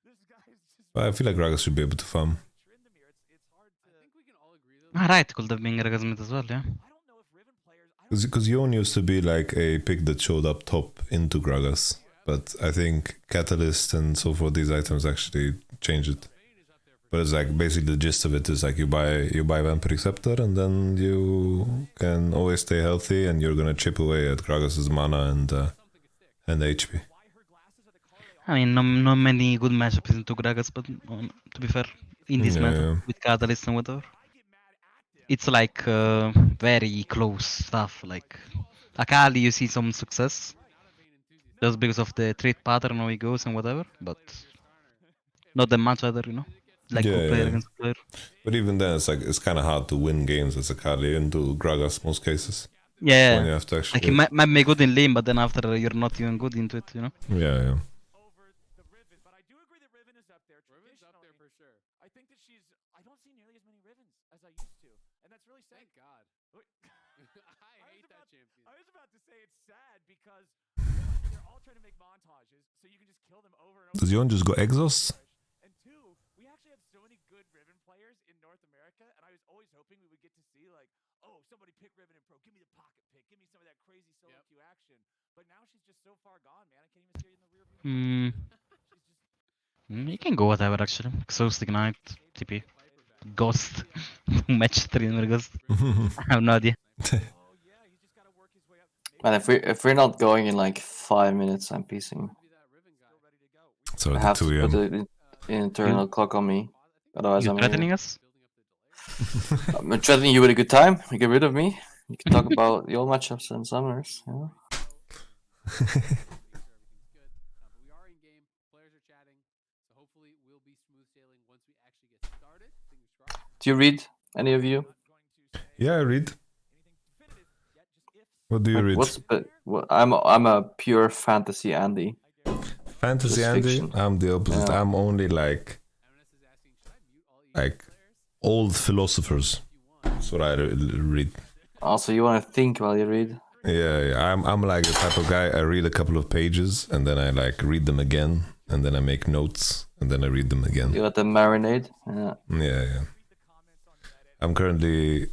Speaker 7: This guy's just
Speaker 1: But I feel like Gragas should be able to farm.
Speaker 7: Trindamere. It's hard to.
Speaker 8: I think we can all agree though.
Speaker 2: Ah, right, could have been Gragasmith as well, yeah.
Speaker 7: I don't know if Riven players.
Speaker 1: Because Yon used to be like a pick that showed up top into Gragas. But I think Catalyst and so forth, these items actually change it. But it's like basically the gist of it is like you buy Vampiric Scepter and then you can always stay healthy and you're gonna chip away at Gragas' mana and HP.
Speaker 2: I mean, not many good matchups into Gragas, but to be fair, in this
Speaker 1: Yeah,
Speaker 2: meta,
Speaker 1: yeah.
Speaker 2: with Catalyst and whatever, it's like very close stuff. Like, Akali, you see some success, just because of the trade pattern, how he goes and whatever, but not that much either, you know? Like,
Speaker 1: Yeah,
Speaker 2: good player
Speaker 1: yeah.
Speaker 2: against player.
Speaker 1: But even then, it's kind of hard to win games as Akali into Gragas most cases.
Speaker 2: Yeah,
Speaker 1: When you have to actually.
Speaker 2: like, it might be good in lane, but then after you're not even good into it, you know?
Speaker 1: Yeah, yeah.
Speaker 7: Over the Riven, but I do agree that Riven is up there.
Speaker 8: Riven's up there for sure.
Speaker 7: I think that I don't see nearly as many Rivens as I used to, and that's really sad.
Speaker 8: Thank God.
Speaker 7: Wait,
Speaker 8: I hate that champion.
Speaker 7: I was about to say it's sad because they're all trying to make montages, so you can just kill them over and over.
Speaker 1: Does Yon just go exhaust?
Speaker 7: And two, we actually have so many good Riven players in North America, and I was always hoping we would get to see like, oh, somebody pick Riven in Pro, give me the pocket pick, give me some of that crazy solo queue action. But now she's just so far gone, man. I can't even see her in the rear view.
Speaker 2: Hmm.
Speaker 7: She's just
Speaker 2: You can go whatever actually. Exhaust, Ignite, TP, Ghost, match Trinmer Ghost. I have no idea.
Speaker 7: oh yeah, he's just gotta work his way up.
Speaker 3: And if we're not going in like 5 minutes, I'm piecing.
Speaker 8: Be that Riven guy.
Speaker 7: Still ready to go.
Speaker 1: It's
Speaker 3: I
Speaker 1: already
Speaker 3: have
Speaker 1: 2
Speaker 3: to
Speaker 1: AM.
Speaker 3: put an internal clock on me. Otherwise,
Speaker 2: You
Speaker 3: I'm
Speaker 2: threatening us?
Speaker 3: I'm threatening you with a good time. You get rid of me. You can talk about your matchups and summers. You know?
Speaker 8: Make sure everything's good. But we are in game. Players are chatting. So hopefully we'll be smooth sailing once we actually get started. Fingers crossed.
Speaker 3: Do you read, any of you?
Speaker 1: Yeah, I read. What do you read?
Speaker 3: I'm a pure fantasy Andy.
Speaker 1: Fantasy
Speaker 3: just
Speaker 1: Andy?
Speaker 3: fiction.
Speaker 1: I'm the opposite.
Speaker 3: Yeah.
Speaker 1: I'm only like
Speaker 8: M&S is asking, should I mute all
Speaker 1: like old philosophers. That's what I read.
Speaker 3: Also, you want to think while you read.
Speaker 1: Yeah. I'm like the type of guy. I read a couple of pages and then I like read them again and then I make notes and then I read them again.
Speaker 3: You let them marinate. Yeah.
Speaker 1: Yeah. I'm currently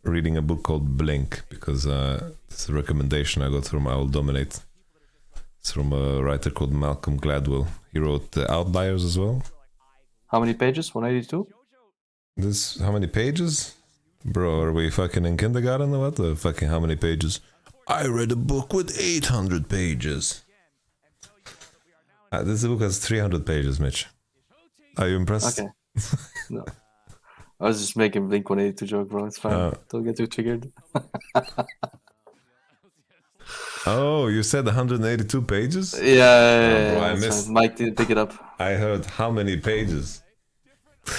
Speaker 1: reading a book called Blink because it's a recommendation I got from I Will Dominate. It's from a writer called Malcolm Gladwell. He wrote The Outliers as well.
Speaker 3: How many pages? 182?
Speaker 1: This, how many pages? Bro, are we fucking in kindergarten or what? Fucking how many pages? I read a book with 800 pages. This book has 300 pages, Mitch. Are you impressed?
Speaker 3: Okay. No. I was just making Blink 182 joke, bro. It's fine. Don't get too triggered.
Speaker 1: Oh, you said 182 pages?
Speaker 3: Yeah,
Speaker 1: bro, I
Speaker 3: that's
Speaker 1: missed.
Speaker 3: fine. Mike didn't pick it up.
Speaker 1: I heard how many pages?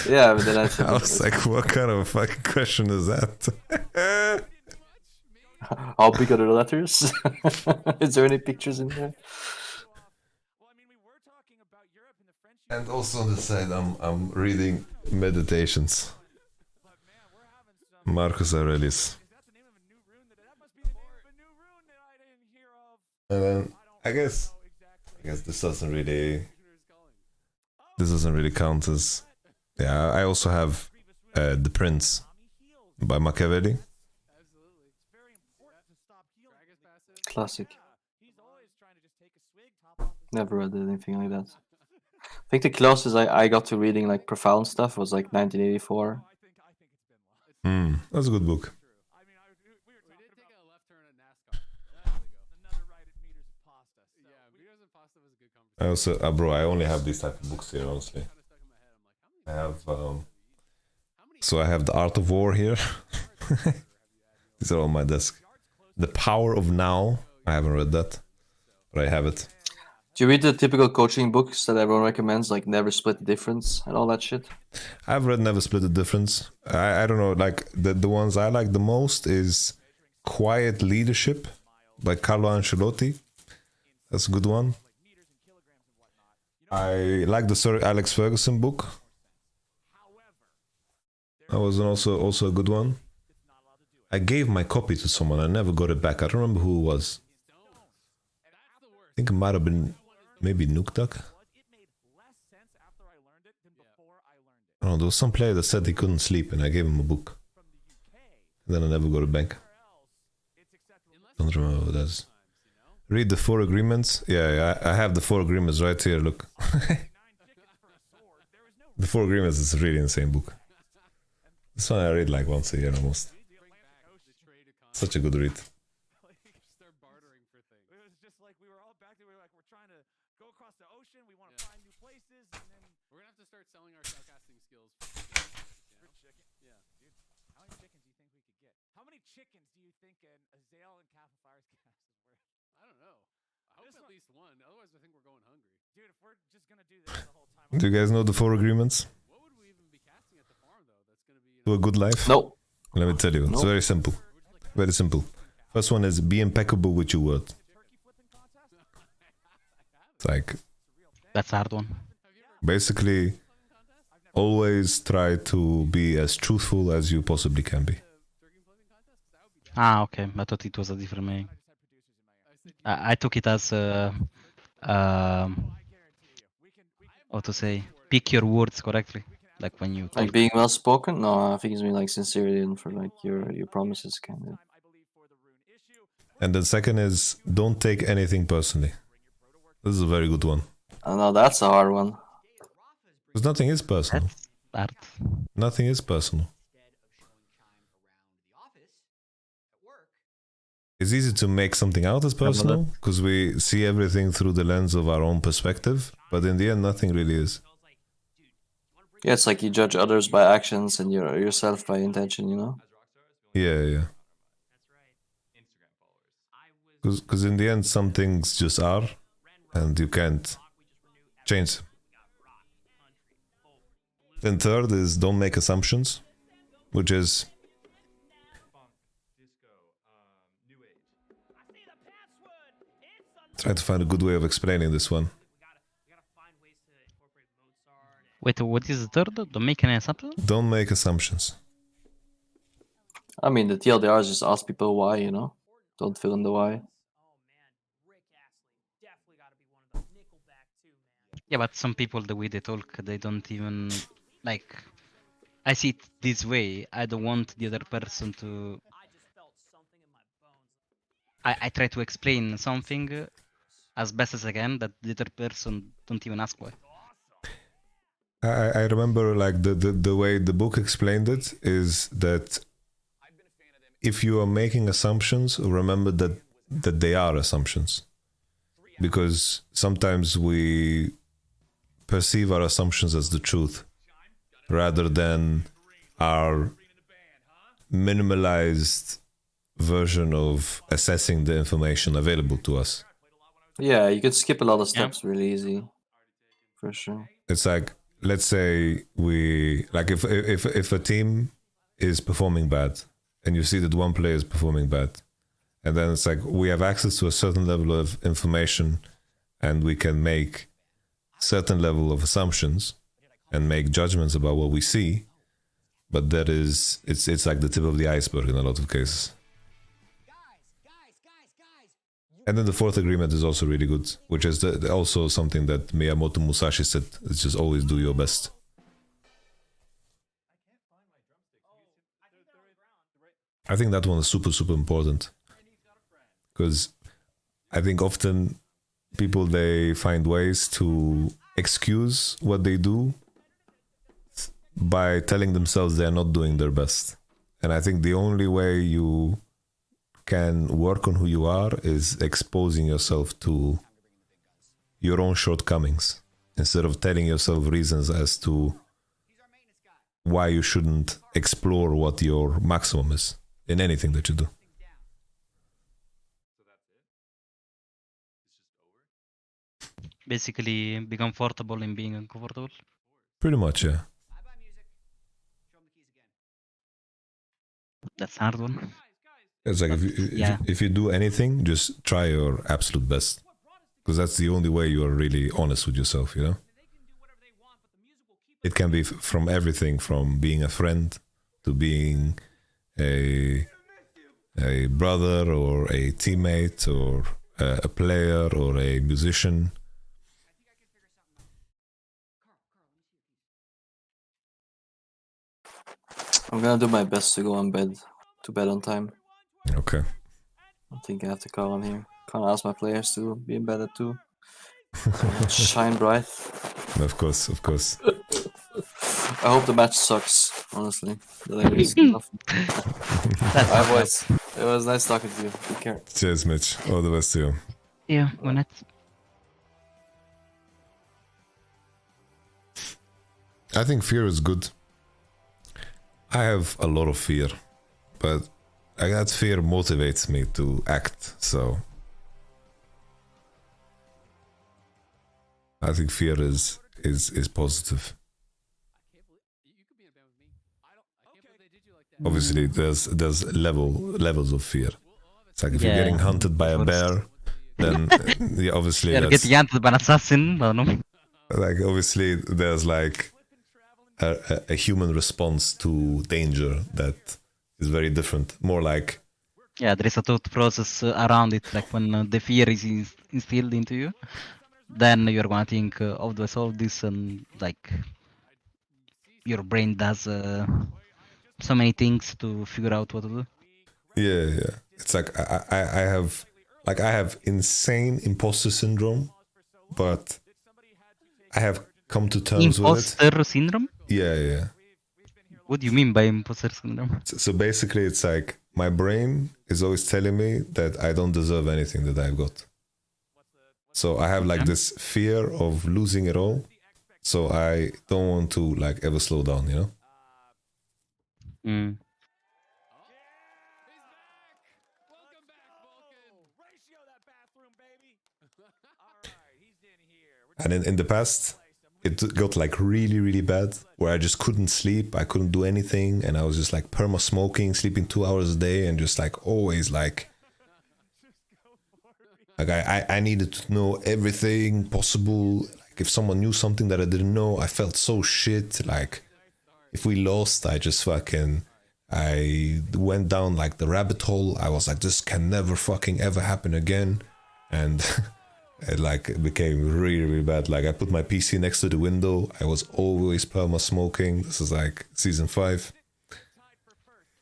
Speaker 3: Yeah, but then I said,
Speaker 1: I was like, what kind of a fucking question is that?
Speaker 3: how big are the letters? Is there any pictures in there?
Speaker 7: Well, I mean, we were talking about Europe and the French.
Speaker 1: And also on the side, I'm reading Meditations.
Speaker 7: But man, we're having some.
Speaker 1: Marcus Aurelius.
Speaker 7: Is that the name of a new rune? That must be the name of a new rune that I didn't hear of.
Speaker 1: And then I
Speaker 7: I
Speaker 1: guess
Speaker 7: don't know exactly.
Speaker 1: this doesn't really count as. Yeah, I also have The Prince by Machiavelli.
Speaker 8: Absolutely.
Speaker 7: It's very important to stop healing.
Speaker 8: Drag is passive.
Speaker 3: Classic.
Speaker 7: He's always trying to just take a swig, top off his
Speaker 3: Never read anything like that. I think the closest I got to reading like profound stuff was like 1984.
Speaker 7: I think it's been lost.
Speaker 1: That's a good book.
Speaker 7: I mean, we were
Speaker 8: We
Speaker 7: talking
Speaker 8: did take
Speaker 7: about
Speaker 8: a left turn at NASCAR. There we go.
Speaker 7: another ride at Meters of Pasta. So
Speaker 8: Yeah,
Speaker 7: we,
Speaker 8: Beers and Pasta was a good conversation.
Speaker 1: I also, bro, I only have these type of books here, honestly.
Speaker 8: Kind of stuck in my head. I'm like,
Speaker 1: I have,
Speaker 8: how many
Speaker 1: so I have The Art of War here. These are on my desk. The Power of Now. I haven't read that, but I have it.
Speaker 3: Do you read the typical coaching books that everyone recommends, like Never Split the Difference and all that shit?
Speaker 1: I've read Never Split the Difference. I don't know, like the ones I like the most is Quiet Leadership by Carlo Ancelotti. That's a good one. I like the Sir Alex Ferguson book. That was also a good one. I gave my copy to someone. I never got it back. I don't remember who it was. I think it might have been maybe Nuktak. I don't know, there was some player that said he couldn't sleep and I gave him a book. And then I never got it back. Don't remember what that is. Read the 4 agreements. Yeah, I have the 4 agreements right here, look. The 4 agreements is a really insane book. This one I read like once a year almost. Such a good read.
Speaker 8: Start bartering for things.
Speaker 7: It was just like we were all back there. We were like, we're trying to go across the ocean. We want to find new places, and then
Speaker 8: We're gonna have to start selling our shoutcasting skills for chicken. Yeah.
Speaker 7: dude, how many chickens do you think we could get? How many chickens do you think an Azale and Kappa Fires cast is worth?
Speaker 8: I don't know. I hope
Speaker 7: This
Speaker 8: at
Speaker 7: one-
Speaker 8: least one. Otherwise, I think we're going hungry.
Speaker 7: Dude, if we're just gonna do this the whole time,
Speaker 1: Do you guys know the 4 agreements
Speaker 8: What would we even be casting at the farm though? That's gonna be.
Speaker 1: to a good life?
Speaker 3: No.
Speaker 1: Let me tell you, it's
Speaker 3: No.
Speaker 1: very simple. Very simple. First one is be impeccable with your word.
Speaker 7: turkey flipping contest.
Speaker 1: It's like
Speaker 2: That's a hard one.
Speaker 1: basically always try to be as truthful as you possibly can be.
Speaker 2: Ah, okay. I thought it was a different meaning. I took it as how to say, pick your words correctly. Like when you
Speaker 3: Like
Speaker 2: talk.
Speaker 3: being well spoken? No, I think it's being like sincerity and for like your promises kind of.
Speaker 1: And the second is don't take anything personally. This is a very good one.
Speaker 3: I know that's a hard one.
Speaker 1: Because nothing is personal.
Speaker 2: Art.
Speaker 1: Nothing is personal. It's easy to make something out as personal because we see everything through the lens of our own perspective, but in the end, nothing really is.
Speaker 3: Yeah, it's like you judge others by actions and yourself by intention, you know?
Speaker 1: Yeah. Because in the end, some things just are, and you can't change them. Then third is don't make assumptions, which is try to find a good way of explaining this one.
Speaker 2: Wait, what is the third? Don't make any assumptions?
Speaker 1: Don't make assumptions.
Speaker 3: I mean, the TLDR is just ask people why, you know? Don't fill in the why.
Speaker 2: Yeah, but some people, the way they talk, they don't even like. I see it this way. I don't want the other person to. I try to explain something as best as I can that the other person don't even ask why.
Speaker 1: I remember like the way the book explained it is that if you are making assumptions, remember that they are assumptions. Because sometimes we perceive our assumptions as the truth rather than our minimalized version of assessing the information available to us.
Speaker 3: Yeah, you could skip a lot of steps really easy. For sure.
Speaker 1: It's like, let's say we like if a team is performing bad and you see that one player is performing bad, and then it's like we have access to a certain level of information and we can make certain level of assumptions and make judgments about what we see, but that is it's like the tip of the iceberg in a lot of cases. And then the fourth agreement is also really good, which is also something that Miyamoto Musashi said. It's just always do your best. I think that one is super, super important. Because I think often people, they find ways to excuse what they do by telling themselves they're not doing their best. And I think the only way you can work on who you are is exposing yourself to your own shortcomings instead of telling yourself reasons as to why you shouldn't explore what your maximum is in anything that you do.
Speaker 2: Basically, be comfortable in being uncomfortable.
Speaker 1: Pretty much, yeah.
Speaker 2: That's a hard one.
Speaker 1: It's like if you do anything, just try your absolute best, because that's the only way you are really honest with yourself. You know, it can be from everything, from being a friend to being a brother or a teammate or a player or a musician.
Speaker 3: I'm gonna do my best to go to bed on time.
Speaker 1: Okay.
Speaker 3: I think I have to call on here. Can't ask my players to be in bed at 2. Shine bright.
Speaker 1: Of course.
Speaker 3: I hope the match sucks, honestly. It was nice talking to you. Take care.
Speaker 1: Cheers, Mitch. All the best to you.
Speaker 2: Yeah, when it's
Speaker 1: I think fear is good. I have a lot of fear, but that fear motivates me to act, so I think fear is positive. Obviously, there's levels of fear. It's like if you're getting hunted by a bear, then obviously
Speaker 2: you're getting hunted by an assassin. I don't know.
Speaker 1: Like obviously, there's like a human response to danger that is very different. More like
Speaker 2: there is a thought process around it. Like when the fear is instilled into you, then you're gonna think how do I solve this, and like your brain does so many things to figure out what to do.
Speaker 1: Yeah. It's like I have insane imposter syndrome, but I have come to terms with it.
Speaker 2: Imposter syndrome?
Speaker 1: Yeah.
Speaker 2: What do you mean by imposter syndrome?
Speaker 1: So basically, it's like my brain is always telling me that I don't deserve anything that I've got. So I have like this fear of losing it all. So I don't want to like ever slow down, you know?
Speaker 2: Mm.
Speaker 1: And in the past, it got like really, really bad, where I just couldn't sleep, I couldn't do anything, and I was just like perma-smoking, sleeping 2 hours a day, and just like always like I needed to know everything possible. Like if someone knew something that I didn't know, I felt so shit. Like if we lost, I went down like the rabbit hole. I was like, this can never fucking ever happen again. And it became really, really bad. Like I put my PC next to the window. I was always perma-smoking. This is like season 5.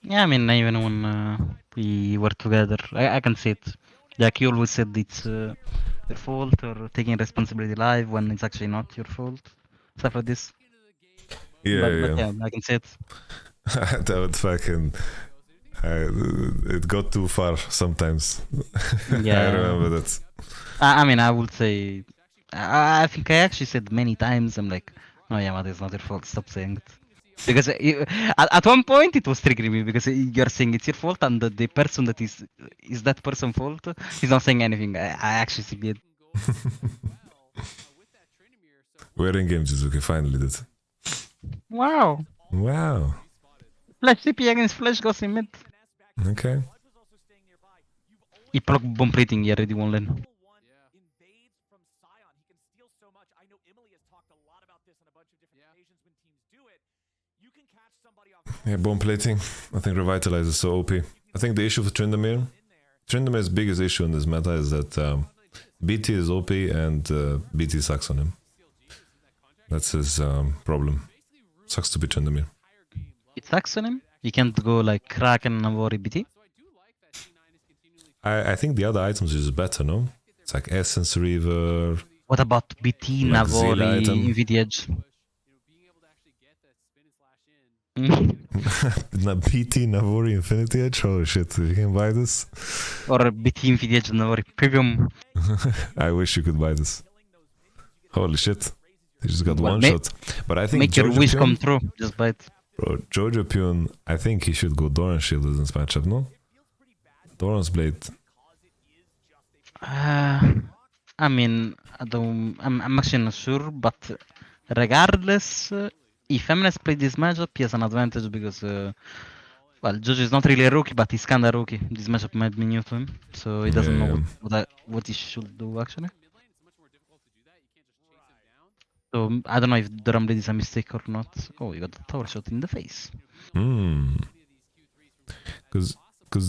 Speaker 2: Yeah, I mean, even when we were together, I can see it. Like you always said it's your fault, or taking responsibility live when it's actually not your fault. Stuff like this.
Speaker 1: Yeah.
Speaker 2: I can see it.
Speaker 1: That would fucking... it got too far sometimes.
Speaker 2: Yeah.
Speaker 1: I remember that.
Speaker 2: I mean, I would say... I think I actually said many times, I'm like, no, Yamada, it's not your fault, stop saying it. Because at one point it was triggering me, because you're saying it's your fault, and the person that is that person's fault, he's not saying anything. I actually see it.
Speaker 1: We're in game, Jizuki, finally did.
Speaker 2: Wow. Flash CP against Flash goes in mid.
Speaker 1: Okay.
Speaker 2: He proc bomb plating, he already won lane.
Speaker 1: Yeah, bomb plating. I think Revitalize is so OP. I think the issue for Tryndamere's biggest issue in this meta is that BT is OP and BT sucks on him. That's his problem. Sucks to be Tryndamere.
Speaker 2: It sucks on him? You can't go like Kraken, Navori, BT?
Speaker 1: I think the other items is better, no? It's like Essence Reaver.
Speaker 2: What about BT,
Speaker 1: like
Speaker 2: Navori, Infinity Edge?
Speaker 1: BT, Navori, Infinity Edge? Oh shit, you can buy this?
Speaker 2: Or BT, Infinity Edge, Navori, Premium.
Speaker 1: I wish you could buy this. Holy shit. They just got one shot. But I think
Speaker 2: make your wish come true, just buy it.
Speaker 1: Bro, Jojo Pyun, I think he should go Doran Shield in this matchup, no? Doran's Blade.
Speaker 2: I mean, I'm actually not sure, but regardless, if MNS played this matchup, he has an advantage because Well, Jojo is not really a rookie, but he's kinda rookie. This matchup might be new to him, so he doesn't know what he should do actually.
Speaker 8: Mid lane, it's much more difficult to do that. You can't just chase him down.
Speaker 2: So I don't know if the Rumblade is a mistake or not. Oh, you got the tower shot in the face.
Speaker 1: Because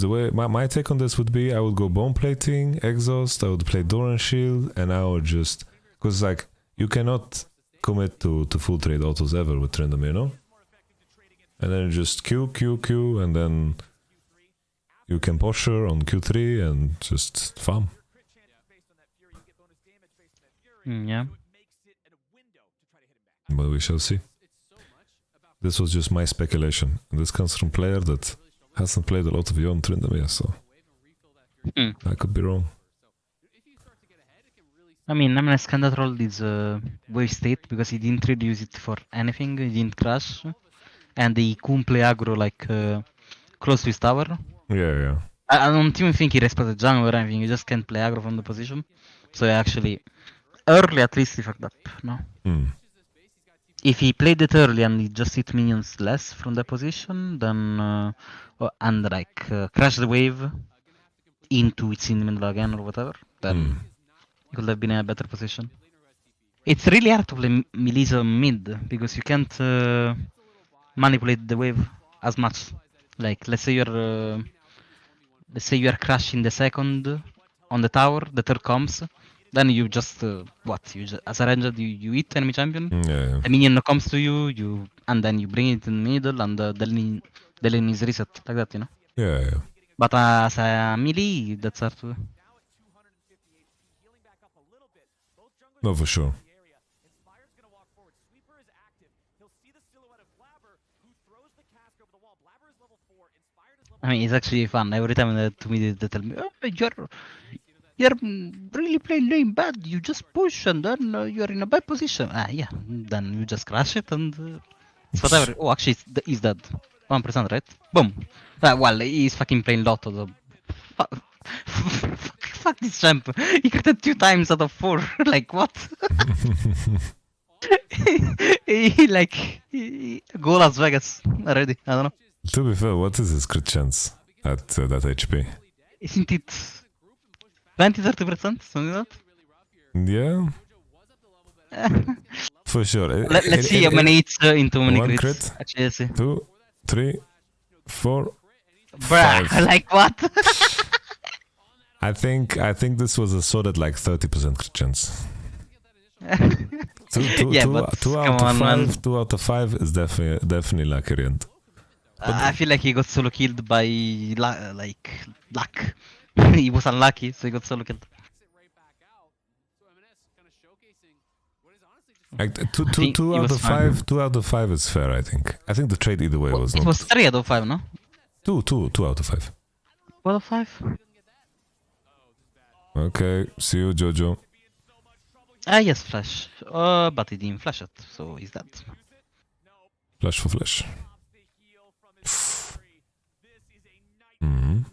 Speaker 1: the way my take on this would be, I would go bone plating, exhaust, I would play Doran shield, and I would just, because like you cannot commit to full trade autos ever with Trindam, you know? And then just Q, and then you can push her on Q3 and just farm.
Speaker 2: Yeah.
Speaker 1: But we shall see. This was just my speculation. This comes from a player that hasn't played a lot of Yon Trindam yet, so I could be wrong.
Speaker 2: I mean, Namnes cannot roll this wave state because he didn't really use it for anything. He didn't crash, and he couldn't play aggro like close to his tower.
Speaker 1: Yeah.
Speaker 2: I don't even think he respected jungle or anything. He just can't play aggro from the position. So he actually, early at least, he fucked up. No. If he played it early and he just hit minions less from that position, then and like crash the wave into its in the middle again or whatever, then he could have been in a better position. It's really hard to play Melissa mid because you can't manipulate the wave as much. Like let's say you're crashing the second on the tower, the third comes. Then you just as a ranger you hit enemy champion.
Speaker 1: Yeah.
Speaker 2: A minion comes to you, and then you bring it in the middle, and the lane is reset like that, you know.
Speaker 1: Yeah.
Speaker 2: But as a melee, that's hard to do.
Speaker 1: No, for sure.
Speaker 2: I mean, it's actually fun. Every time they tell me, oh, you're really playing lane bad. You just push and then you're in a bad position. Yeah. Then you just crash it and it's whatever. Oh, actually, he's dead. 1%, right? Boom. Well, he's fucking playing Lotto. So fuck this champ. He critted 2 times out of 4. Like what? Go Las Vegas already. I don't know.
Speaker 1: To be fair, what is his crit chance at that HP?
Speaker 2: Isn't it 20-30%? Something like that?
Speaker 1: Yeah. For sure.
Speaker 2: Let's see how many hits into many
Speaker 1: one
Speaker 2: crits.
Speaker 1: crit,
Speaker 2: Actually, let's see.
Speaker 1: 2, 3, 4.
Speaker 2: Bruh,
Speaker 1: 5.
Speaker 2: like what?
Speaker 1: I think this was a solid like 30% crit chance.
Speaker 2: Yeah, but
Speaker 1: two
Speaker 2: come
Speaker 1: out of
Speaker 2: on,
Speaker 1: 5.
Speaker 2: man.
Speaker 1: 2 out of 5 is definitely lucky end.
Speaker 2: I feel like he got solo killed by luck. He was unlucky, so he got solo killed.
Speaker 1: Like
Speaker 2: think
Speaker 1: 2
Speaker 2: he
Speaker 1: out
Speaker 2: was
Speaker 1: of
Speaker 2: fine.
Speaker 1: 5. 2 out of 5 is fair. I think. I think the trade either way was
Speaker 2: It
Speaker 1: not.
Speaker 2: was 3 out of 5, no?
Speaker 1: 2 out of 5.
Speaker 2: 2 out of 5?
Speaker 1: Okay, see you, Jojo.
Speaker 2: Yes, flash. But he didn't flash it, so he's dead.
Speaker 1: Flash for flash. Mhm.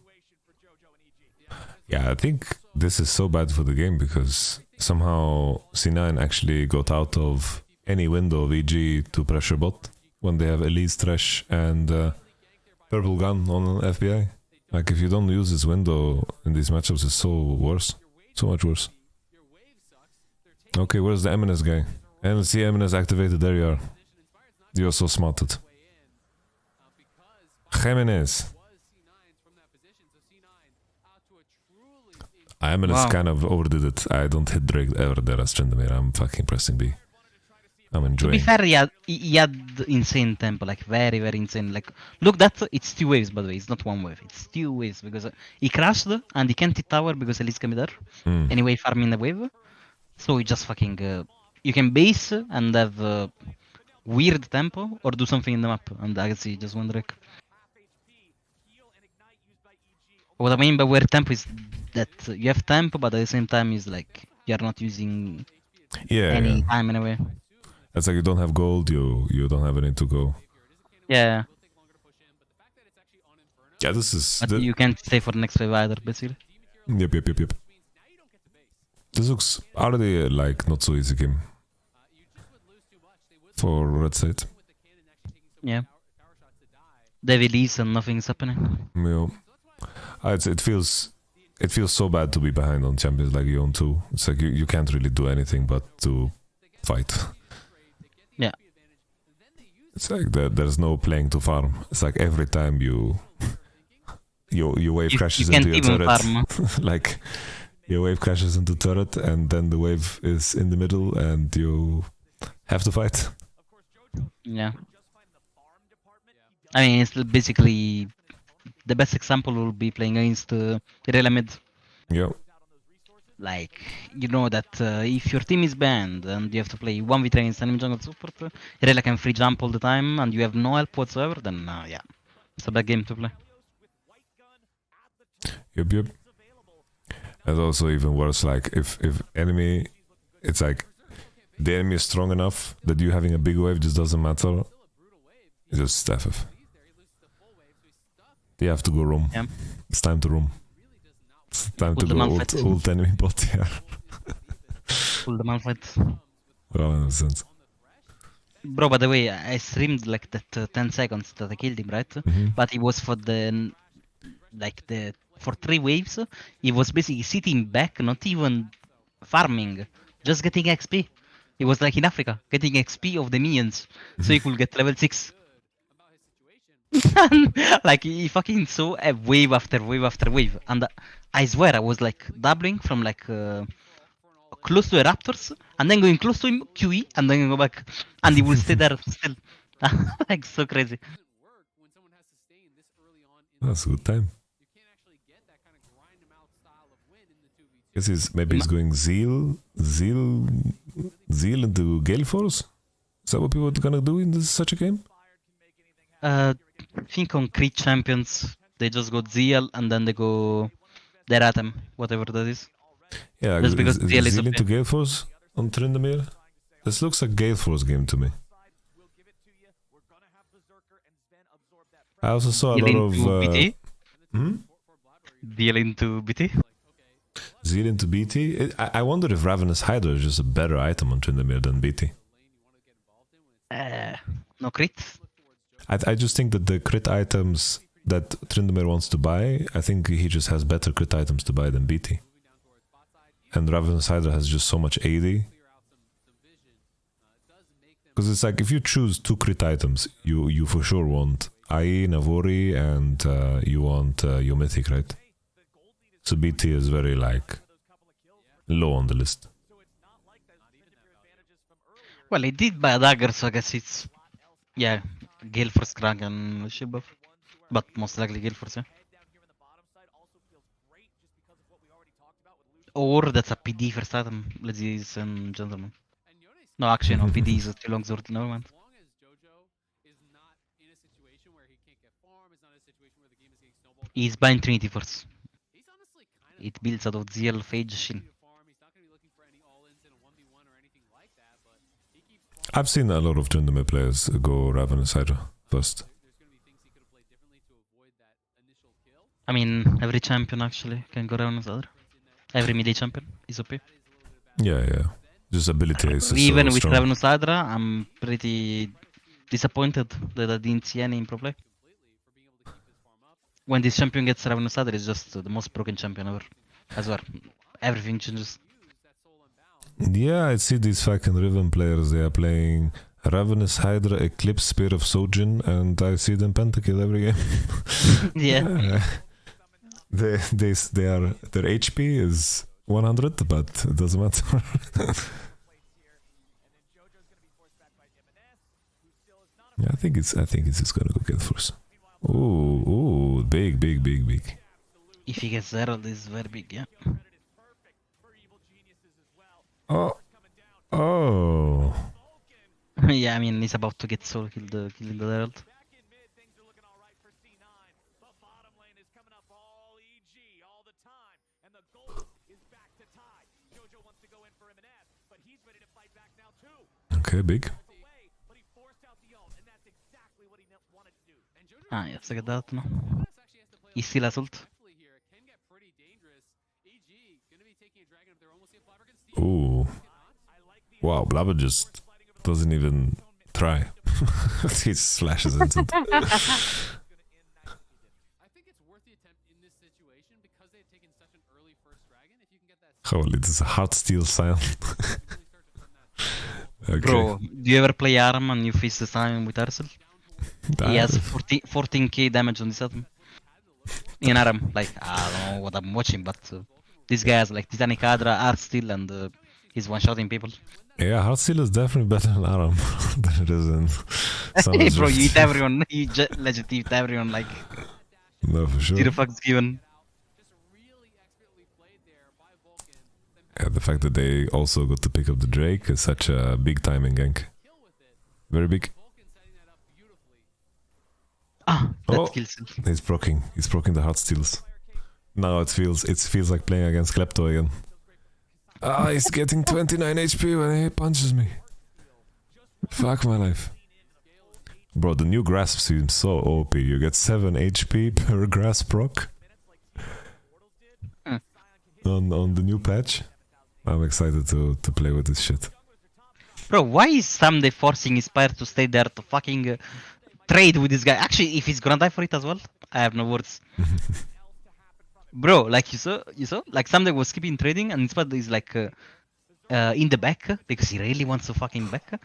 Speaker 1: Yeah, I think this is so bad for the game because somehow C9 actually got out of any window of EG to pressure bot when they have Elise, Thresh, and Purple Gun on FBI. Like, if you don't use this window in these matchups, it's so worse. So much worse. Okay, where's the Eminence guy? NLC Eminence activated, there you are. You're so smarted. Jimenez. Eminence
Speaker 2: Wow.
Speaker 1: kind of overdid it. I don't hit Drake ever there as Tryndamere. I'm fucking pressing B. I'm
Speaker 2: To be
Speaker 1: enjoying.
Speaker 2: fair, he had insane tempo, like very, very insane. Like, look, it's 2 waves, by the way. It's not 1 wave. It's 2 waves because he crashed and he can't hit tower because Elise can be there. Anyway, farming the wave. So he just fucking... you can base and have weird tempo or do something in the map. And I can see just 1 Drake. What I mean by weird tempo is that you have tempo, but at the same time is like you're not using
Speaker 1: Yeah,
Speaker 2: any
Speaker 1: yeah.
Speaker 2: time anyway.
Speaker 1: It's like you don't have gold, you don't have any to go.
Speaker 2: Yeah,
Speaker 1: Yeah, this is...
Speaker 2: but you can't stay for the next wave either, basically.
Speaker 1: Yep. This looks already like not so easy game. For red side.
Speaker 2: Yeah. Devi leaves and nothing's happening.
Speaker 1: Yeah. It feels so bad to be behind on champions like Yon 2. It's like you can't really do anything but to fight.
Speaker 2: Yeah.
Speaker 1: It's like there's no playing to farm. It's like every time your wave crashes
Speaker 2: you
Speaker 1: into your
Speaker 2: can't even
Speaker 1: turret.
Speaker 2: farm.
Speaker 1: Like your wave crashes into turret and then the wave is in the middle and you have to fight.
Speaker 2: Yeah. I mean, it's basically the best example will be playing against Irelia mid.
Speaker 1: Yeah.
Speaker 2: Like, you know that if your team is banned and you have to play 1v3 against enemy jungle support, Irelia can free jump all the time and you have no help whatsoever, then yeah, it's a bad game to play.
Speaker 1: Yep. And also even worse, like if enemy, it's like the enemy is strong enough that you having a big wave just doesn't matter. It's just FF. You have to go roam.
Speaker 2: Yeah.
Speaker 1: It's time to roam. It's time
Speaker 2: Pull
Speaker 1: to
Speaker 2: the
Speaker 1: go
Speaker 2: Malphite.
Speaker 1: ult enemy bot here.
Speaker 2: Pull the Malphite.
Speaker 1: Well, in a sense.
Speaker 2: Bro, by the way, I streamed like that 10 seconds that I killed him, right?
Speaker 1: Mhm.
Speaker 2: But he was for for 3 waves, he was basically sitting back, not even farming, just getting XP. He was like in Africa, getting XP of the minions, so he could get level 6. Like he fucking saw a wave after wave after wave, and I swear I was like doubling from like close to a Raptors, and then going close to him QE, and then go back, and he will stay there still. Like so crazy.
Speaker 1: That's a good time. Guess maybe he's going Zeal into Gale Force? Is that what people are gonna do in such a game?
Speaker 2: Think on Creed Champions, they just go Zeal and then they go their item, whatever that is.
Speaker 1: Yeah,
Speaker 2: Just because
Speaker 1: is
Speaker 2: Zeal is
Speaker 1: Zeal
Speaker 2: OP.
Speaker 1: into Gale Force on Tryndamere? This looks like Gale Force game to me. I also saw a
Speaker 2: Zeal
Speaker 1: lot
Speaker 2: into
Speaker 1: of
Speaker 2: BT?
Speaker 1: hmm?
Speaker 2: Zeal into BT?
Speaker 1: Zeal into BT. I wonder if Ravenous Hydra is just a better item on Tryndamere than BT.
Speaker 2: No crit?
Speaker 1: I just think that the crit items that Tryndamere wants to buy, I think he just has better crit items to buy than BT. And Ravenous Hydra has just so much AD. Because it's like if you choose 2 crit items, you for sure want IE, Navori, and you want your Mythic, right? So BT is very like low on the list.
Speaker 2: Well, he did buy a dagger, so I guess it's yeah, Gale Force Kraken shield buff. But most likely Gale Force, yeah. Or that's a PD first item, ladies and gentlemen. No, actually, no, PD is too long sword, never mind. He's buying Trinity Force. It builds out of Zeal, Phage, Shin.
Speaker 1: I've seen a lot of Tryndamere players go Ravenous Hydra first.
Speaker 2: I mean, every champion actually can go around as other. Every melee champion is OP.
Speaker 1: Yeah. Just ability is
Speaker 2: Even
Speaker 1: so
Speaker 2: with
Speaker 1: strong.
Speaker 2: Ravenous Hydra, I'm pretty disappointed that I didn't see any in pro play. When this champion gets Ravenous Hydra, it's just the most broken champion ever. I swear, everything changes.
Speaker 1: Yeah, I see these fucking Riven players, they are playing Ravenous Hydra, Eclipse, Spear of Sojin, and I see them pentakill every game.
Speaker 2: Yeah.
Speaker 1: Their HP is 100, but it doesn't matter. Yeah, I think it's just gonna go Gale Force. Ooh, big.
Speaker 2: If he gets Herald, it's very big, yeah.
Speaker 1: Oh.
Speaker 2: Yeah, I mean, he's about to get soul killing the Herald.
Speaker 1: Okay, big.
Speaker 2: Ah, you have to get that, no? He still has ult.
Speaker 1: Ooh. Wow, Blabber just doesn't even try. He slashes into it. Holy, this is a heart steel sound. Okay.
Speaker 2: Bro, do you ever play ARAM and you face the Simon with Arcel? He has 14k damage on this item. In ARAM, like, I don't know what I'm watching, but this guy has like Titanic Hydra, Art Steel, and he's one-shotting people.
Speaker 1: Yeah, heart steel is definitely better than Aram than it is in
Speaker 2: Hey
Speaker 1: Summer's
Speaker 2: bro, you
Speaker 1: Rift.
Speaker 2: eat everyone, you legit eat everyone, like,
Speaker 1: No, for sure.
Speaker 2: zero fucks given.
Speaker 1: Yeah, the fact that they also got to pick up the Drake is such a big timing gank. Very big.
Speaker 2: Ah, that
Speaker 1: Oh.
Speaker 2: kills him.
Speaker 1: He's proccing the heart steals. Now it feels like playing against Klepto again. Ah, he's getting 29 HP when he punches me. Fuck my life. Bro, the new grasp seems so OP. You get 7 HP per grasp proc. On the new patch. I'm excited to play with this shit.
Speaker 2: Bro, why is Someday forcing Inspire to stay there to fucking trade with this guy? Actually, if he's gonna die for it as well, I have no words. Bro, like you saw, like Someday was keeping trading and Inspire is like in the back because he really wants to fucking back.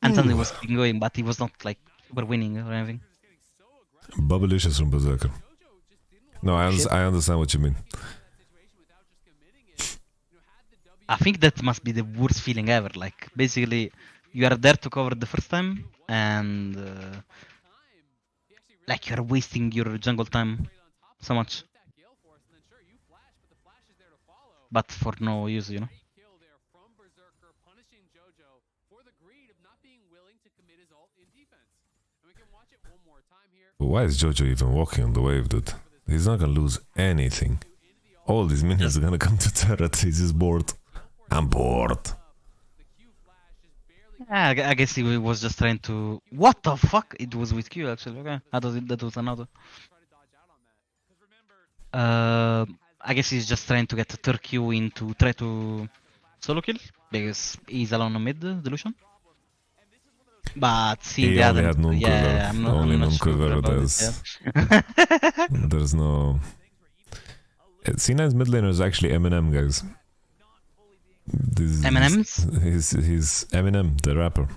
Speaker 2: And Someday was keeping going, but he was not like super winning or anything.
Speaker 1: Bubblicious from Berserker. No, I understand what you mean.
Speaker 2: I think that must be the worst feeling ever. Like, basically, you are there to cover the first time, and like you are wasting your jungle time so much, but for no use, you know.
Speaker 1: Why is Jojo even walking on the wave, dude? He's not gonna lose anything. All these minions are gonna come to turret. He's just bored. I'm bored.
Speaker 2: Yeah, I guess he was just trying to. What the fuck? It was with Q actually. Okay, I thought that was another. I guess he's just trying to get the third Q in to try to solo kill because he's alone on mid, Delusion. But seeing
Speaker 1: He
Speaker 2: the
Speaker 1: only
Speaker 2: other,
Speaker 1: had non-quiver.
Speaker 2: yeah, I'm not,
Speaker 1: Only
Speaker 2: I'm not sure
Speaker 1: non-quiver,
Speaker 2: about it,
Speaker 1: there's-
Speaker 2: yeah.
Speaker 1: There's no... C9's mid laner is actually Eminem, guys.
Speaker 2: M&M's?
Speaker 1: He's Eminem, the rapper.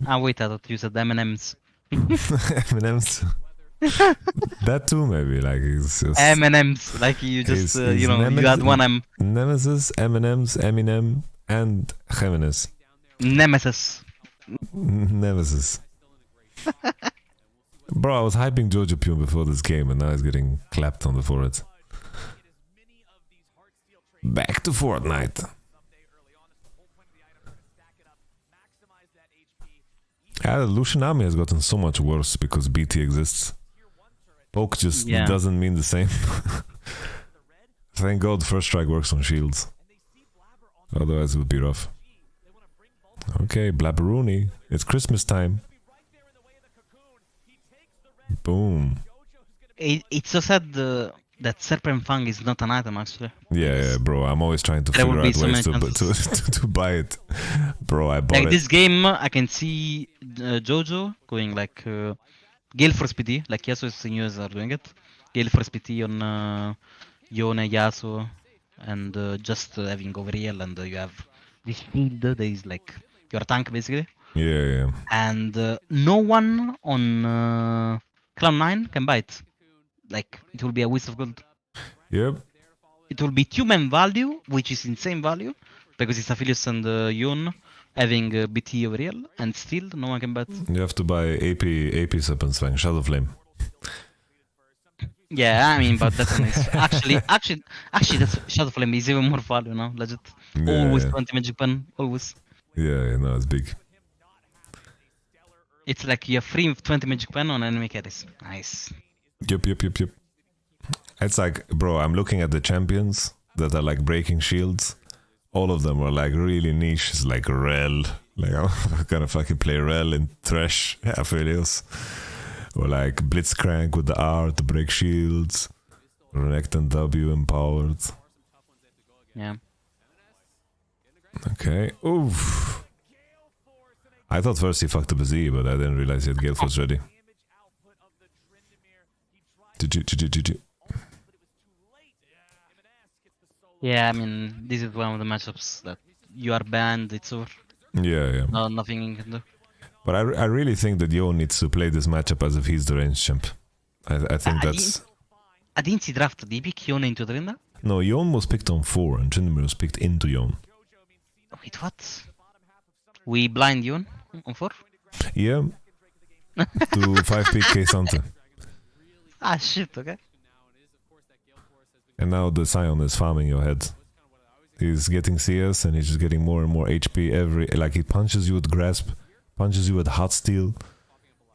Speaker 2: Ah, wait, I thought you said M&M's.
Speaker 1: Eminem's... that too, maybe. Like, he's just...
Speaker 2: M&M's, like you just,
Speaker 1: He's
Speaker 2: you know, you had one M.
Speaker 1: Nemesis, Eminem's, Eminem, and Jimenez.
Speaker 2: Nemesis.
Speaker 1: Nemesis. Bro, I was hyping Jojo Pyun before this game and now he's getting clapped on the forehead. Back to Fortnite. The Lucian army has gotten so much worse because BT exists. Poke just doesn't mean the same. Thank God First Strike works on shields. Otherwise it would be rough. Okay, Blabberoonie. It's Christmas time. Boom.
Speaker 2: It's so sad that Serpent Fang is not an item actually.
Speaker 1: Yeah, bro. I'm always trying to
Speaker 2: There
Speaker 1: figure
Speaker 2: will be
Speaker 1: out
Speaker 2: so
Speaker 1: ways
Speaker 2: many
Speaker 1: to buy it. Bro, I bought
Speaker 2: Like
Speaker 1: it.
Speaker 2: this game, I can see Jojo going like Gale Force PT, like Yasuo's and Yasuo are doing it. Gale Force PT on Yone, Yasuo, and just having Overheal, and you have this shield that is like your tank basically.
Speaker 1: Yeah.
Speaker 2: And no one on Cloud9 can buy it. Like, it will be a waste of gold.
Speaker 1: Yep.
Speaker 2: It will be 2-man value, which is insane value, because it's Aphelios and Yone having BT over here, and still no one can buy it.
Speaker 1: You have to buy AP Serpent Fang, Shadow Flame.
Speaker 2: Yeah, I mean, but that's nice. Actually, that's Shadow Flame is even more value now, legit.
Speaker 1: Yeah,
Speaker 2: Always
Speaker 1: yeah.
Speaker 2: 20 magic pen, always.
Speaker 1: Yeah, no, it's big.
Speaker 2: It's like you're free with 20 magic pen on enemy carries. Nice.
Speaker 1: Yep. It's like, bro, I'm looking at the champions that are like breaking shields. All of them are like really niche. It's like Rel. Like, I'm gonna fucking play Rel in Thresh, Aphelios. Or like Blitzcrank with the R to break shields. Renekton W empowered.
Speaker 2: Yeah.
Speaker 1: Okay. Oof. I thought first he fucked up a Z, but I didn't realize he had Gale Force ready. GG.
Speaker 2: Yeah, I mean, this is one of the matchups that you are banned, it's over.
Speaker 1: Yeah.
Speaker 2: No, nothing you can do.
Speaker 1: But I really think that Yo needs to play this matchup as if he's the range champ. I think that's...
Speaker 2: I didn't see draft. Did he pick Yone into Tryndamere?
Speaker 1: No, Yon was picked on 4 and Tryndamere was picked into Yon.
Speaker 2: Wait, what? We blind Yone on 4?
Speaker 1: Yeah. To 5-pick K'Sante.
Speaker 2: Ah, shit, okay.
Speaker 1: And now the Sion is farming your head. He's getting CS and he's just getting more and more HP every... Like, he punches you with Grasp, punches you with Hot Steel.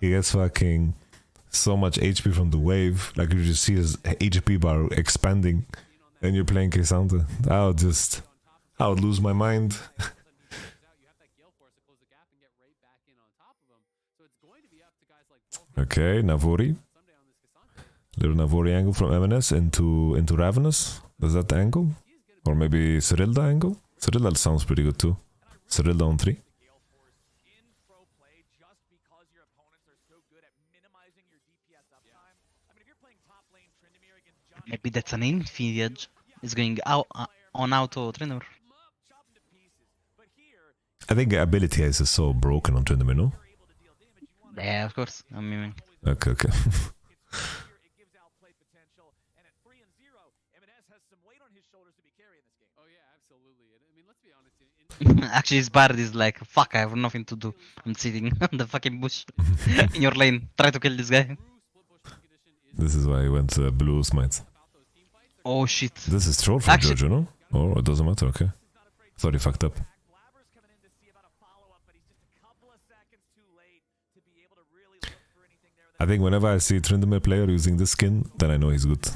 Speaker 1: He gets fucking so much HP from the wave. Like, you just see his HP bar expanding. And you're playing K'Sante. I would lose my mind. Okay, Navori. Little Navori angle from MNS into Ravenous. Is that the angle? Or maybe Cyrilda angle? Cyrilda sounds pretty good too. Cyrilda on 3.
Speaker 2: Maybe that's an Infinity Edge. It's going out on auto Tryndamere.
Speaker 1: I think ability is so broken on Tryndamere, no?
Speaker 2: Yeah, of course. I mean,
Speaker 1: Okay.
Speaker 8: Oh yeah, absolutely. I mean, let's be honest.
Speaker 2: actually, his bard is like, fuck, I have nothing to do. I'm sitting on the fucking bush in your lane. Try to kill this guy.
Speaker 1: This is why he went blue smite.
Speaker 2: Oh shit.
Speaker 1: This is troll from Jojo, no? Oh, it doesn't matter, okay. Thought he fucked up. I think whenever I see Tryndamere player using this skin, then I know he's good.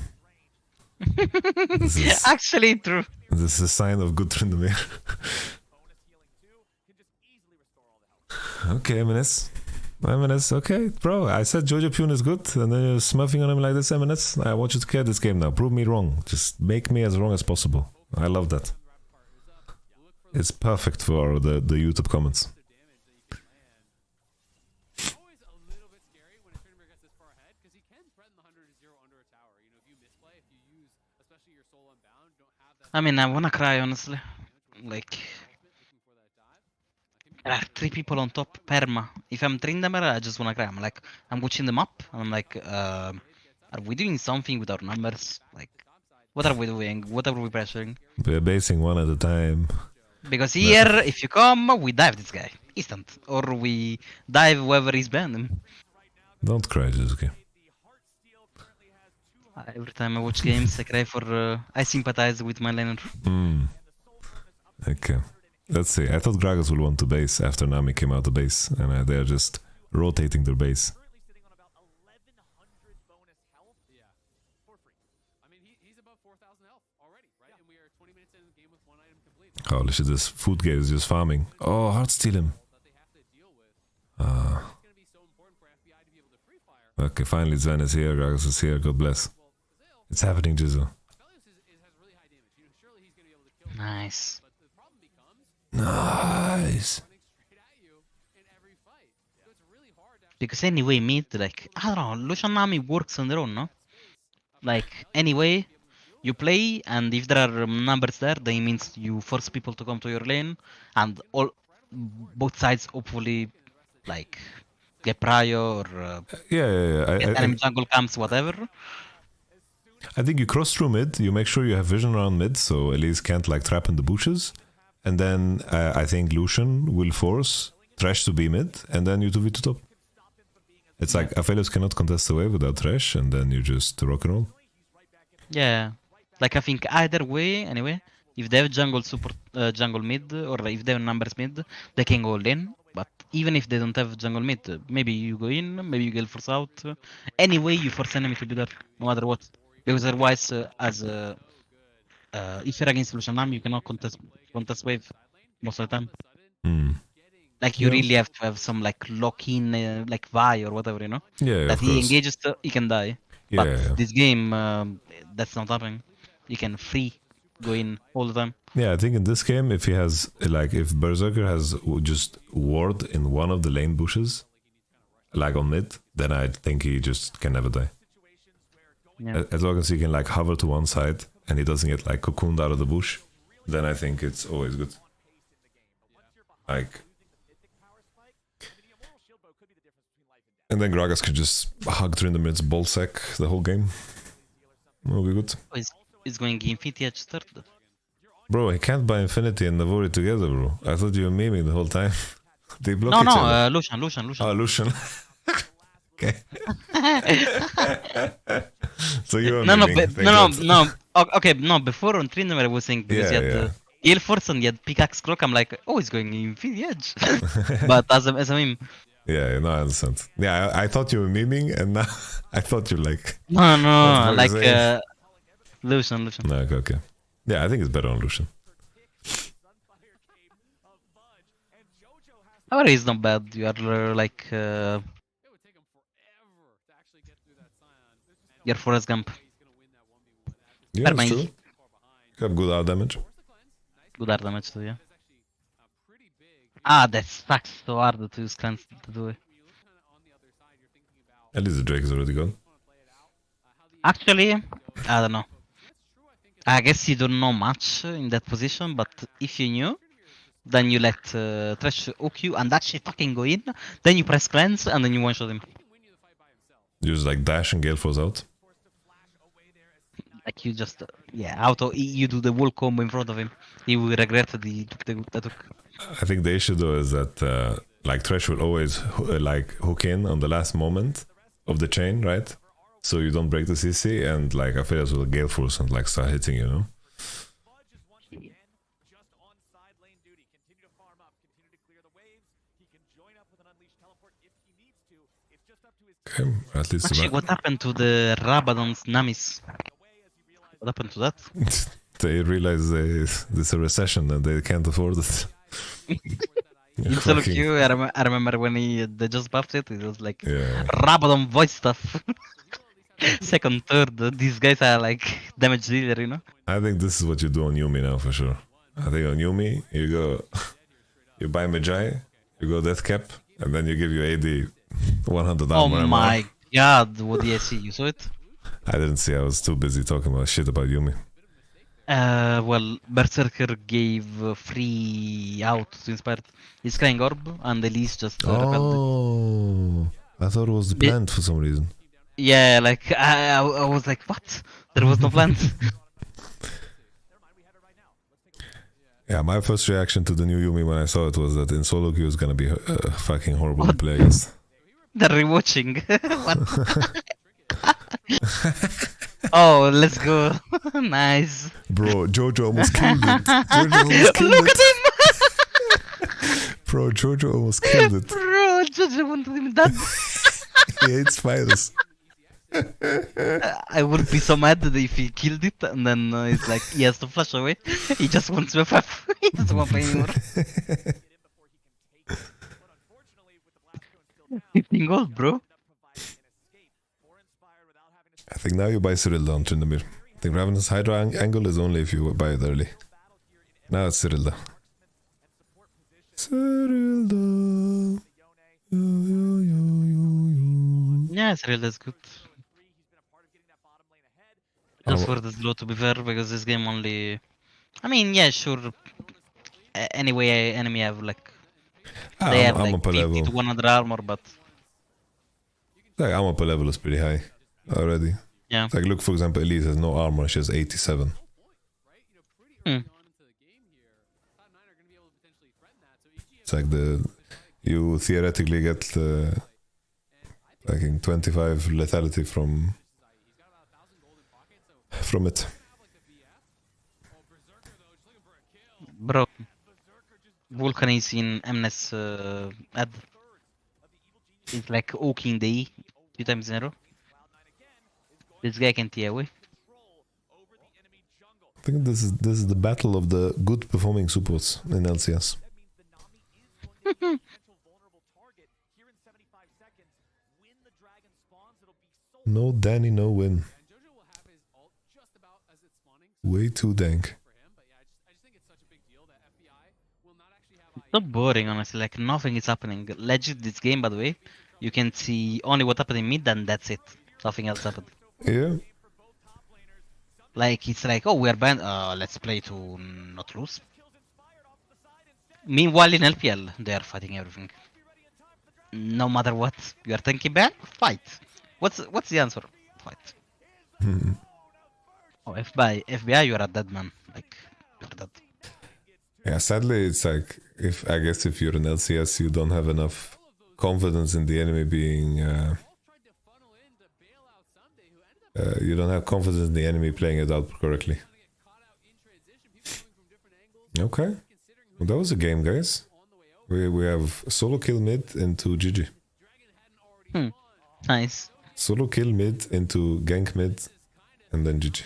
Speaker 2: Actually, true.
Speaker 1: This is a sign of good Tryndamere. Okay, MNS. MNS, okay, bro. I said Jojo Pune is good, and then you're smurfing on him like this, MNS. I want you to carry this game now. Prove me wrong. Just make me as wrong as possible. I love that. It's perfect for the YouTube comments.
Speaker 2: I mean, I wanna cry, honestly. Like, there are 3 people on top, perma. If I'm Tryndamere, I just wanna cry. I'm like, I'm watching them up, and I'm like, are we doing something with our numbers? Like, what are we doing? What are we pressuring?
Speaker 1: We're basing one at a time.
Speaker 2: Because here, if you come, we dive this guy. Instant. Or we dive whoever is banned.
Speaker 1: Don't cry, Jizuki.
Speaker 2: Every time I watch games, I cry for... I sympathize with my laner.
Speaker 1: Okay. Let's see. I thought Gragas will want to base after Nami came out of base, and they're just rotating their base. Holy shit, this food gate is just farming. Oh, hard steal him. Okay, finally Zen is here, Gragas is here, God bless. It's happening, Jizu.
Speaker 2: Nice.
Speaker 1: Nice.
Speaker 2: Because anyway, mid, like, I don't know, Lucian Nami works on their own, no? Like, anyway, you play, and if there are numbers there, that means you force people to come to your lane, and both sides hopefully, like, get prior, or
Speaker 1: Yeah.
Speaker 2: enemy jungle camps, whatever.
Speaker 1: I think you cross through mid, you make sure you have vision around mid, so Elise can't like trap in the bushes. And then I think Lucian will force Thresh to be mid, and then you 2v2 top. It's like Aphelios cannot contest the wave without Thresh, and then you just rock and roll.
Speaker 2: Yeah. Like, I think either way, anyway, if they have jungle support, jungle mid, or if they have numbers mid, they can go all in. But even if they don't have jungle mid, maybe you go in, maybe you get force out. Anyway, you force enemy to do that, no matter what. Because otherwise, if you're against Lucian Nami, you cannot contest wave most of the time. Like, you really have to have some like lock-in, like Vi or whatever, you know?
Speaker 1: Yeah,
Speaker 2: that he engages, he can die.
Speaker 1: Yeah,
Speaker 2: but this game, that's not happening. You can free go in all the time.
Speaker 1: Yeah, I think in this game, if he has, like, if Berserker has just ward in one of the lane bushes, like on mid, then I think he just can never die.
Speaker 2: Yeah.
Speaker 1: As long as he can, like, hover to one side and he doesn't get like cocooned out of the bush, then I think it's always good. Like, and then Gragas could just hug Trindamid's ballsack the whole game. That'll be good.
Speaker 2: Oh, he's going Infinity Edge third.
Speaker 1: Bro, he can't buy Infinity and Navori together, bro. I thought you were memeing the whole time. They block
Speaker 2: No,
Speaker 1: each
Speaker 2: no,
Speaker 1: other.
Speaker 2: Lucian.
Speaker 1: Oh, Lucian. Okay. So you were
Speaker 2: No,
Speaker 1: memeing. Thank God.
Speaker 2: no. Okay, no. Before on Trinidad, I was saying because
Speaker 1: Yeah,
Speaker 2: he had
Speaker 1: yeah.
Speaker 2: Gale Force and he had Pickaxe Cloak. I'm like, oh, he's going Infinity Edge. But as a meme,
Speaker 1: Yeah, no, I understand. Yeah, I thought you were memeing, and now I thought you like.
Speaker 2: no,
Speaker 1: That's
Speaker 2: like
Speaker 1: what you're
Speaker 2: Lucian.
Speaker 1: No, okay. Yeah, I think it's better on Lucian.
Speaker 2: Our is not bad. You are like
Speaker 8: It would take him forever to actually get through that Scion.
Speaker 2: your Forrest Gump.
Speaker 8: He's gonna win that 1v1 at this
Speaker 1: Yeah,
Speaker 2: Fair
Speaker 1: that's
Speaker 2: mind.
Speaker 1: true. You have good out damage.
Speaker 8: Force the cleanse. Nice.
Speaker 2: Good art damage too, yeah.
Speaker 8: That is actually pretty big.
Speaker 2: Ah, that sucks so hard to use cleanse to do it.
Speaker 8: When you look kind of on the other side, you're thinking about
Speaker 1: At least the Drake is already gone.
Speaker 8: want to play it out. How the
Speaker 2: Actually, I don't know.
Speaker 8: that's true. I think
Speaker 2: I guess you don't know much in that position, but if you knew, then you let Thresh hook you and actually fucking go in, then you press cleanse and then you one shot him.
Speaker 8: he can win you the fight by himself.
Speaker 1: You just like dash and Gale Force out.
Speaker 2: Like you just, you do the whole combo in front of him. He will regret the hook.
Speaker 1: I think the issue though is that like Thresh will always like hook in on the last moment of the chain, right? So you don't break the CC, and like Aphelios will Gale Force and like start hitting, you know?
Speaker 7: Fudge is once again just on side lane duty. Continue to farm up, continue to clear the waves. He can join up with an unleashed teleport if he needs to. It's just up to his
Speaker 1: Okay, at least
Speaker 2: Actually, what happened to the Rabadon's Namis? What happened to that?
Speaker 1: they realize there's a recession and they can't afford it.
Speaker 2: Instead of
Speaker 1: Fucking-
Speaker 2: you, I remember when they just buffed it, it was like
Speaker 1: Yeah.
Speaker 2: Rabadon voice stuff. Second, third, these guys are like damage dealer, you know?
Speaker 1: I think this is what you do on Yumi now for sure. I think on Yumi, you go, you buy Magi, you go Death Cap, and then you give you AD 100
Speaker 2: Oh
Speaker 1: armor.
Speaker 2: my god, what did I see? You saw it?
Speaker 1: I didn't see, I was too busy talking about shit about Yumi.
Speaker 2: Well, Berserker gave free out to Inspired. He's Crying Orb, and Elise just repelled it.
Speaker 1: Oh, I thought it was the
Speaker 2: Bit-
Speaker 1: plant for some reason.
Speaker 2: Yeah, like, I was like, what? There was no plant.
Speaker 1: Yeah, my first reaction to the new Yumi when I saw it was that in solo queue is gonna be fucking horrible to play against.
Speaker 2: They're rewatching. What? Oh, let's go. Nice.
Speaker 1: Bro, Jojo almost killed it. Jojo almost killed
Speaker 2: Look
Speaker 1: it.
Speaker 2: at him!
Speaker 1: Bro, Jojo almost killed it.
Speaker 2: Bro, Jojo wanted him dead.
Speaker 1: He hates spiders.
Speaker 2: I would be so mad if he killed it and then it's like he has to flash away. He just wants to FF. He doesn't want to play anymore. 15 gold, bro.
Speaker 1: I think now you buy Cyrilda on Tryndamere. I think Ravenous Hydra angle is only if you buy it early. Now it's Cyrilda. Cyrilda.
Speaker 2: Yeah, it's really that's good. Just for the slow to be fair, because this game only... I mean, yeah, sure. Anyway, enemy have like... They have
Speaker 1: I'm
Speaker 2: like
Speaker 1: up a
Speaker 2: 50
Speaker 1: level.
Speaker 2: to 100 armor, but...
Speaker 1: Like, I'm up a level is pretty high already.
Speaker 2: Yeah.
Speaker 1: Like, look, for example, Elise has no armor, she has 87. It's like you theoretically get like in 25 lethality from it.
Speaker 2: Bro, Vulcan is in MNES ad. It's like oaking the E 2 times in a row. This guy can tear away.
Speaker 1: I think this is the battle of the good performing supports in LCS. No Danny, no win. Way too dank.
Speaker 2: It's so boring, honestly. Like nothing is happening. Legit, this game, by the way, you can see only what happened in mid, and that's it. Nothing else happened.
Speaker 1: Yeah.
Speaker 2: Like it's like, oh, we are banned. Let's play to not lose. Meanwhile, in LPL, they are fighting everything. No matter what, you are tanky ban, fight. What's the answer? Fight. Oh, FBI, you are a dead man. Like you're dead.
Speaker 1: Yeah, sadly, it's like I guess if you're an LCS, you don't have enough confidence in the enemy being. You don't have confidence in the enemy playing it out correctly. Okay, well, that was a game, guys. We have solo kill mid into GG.
Speaker 2: Nice.
Speaker 1: Solo kill mid into gank mid, and then GG.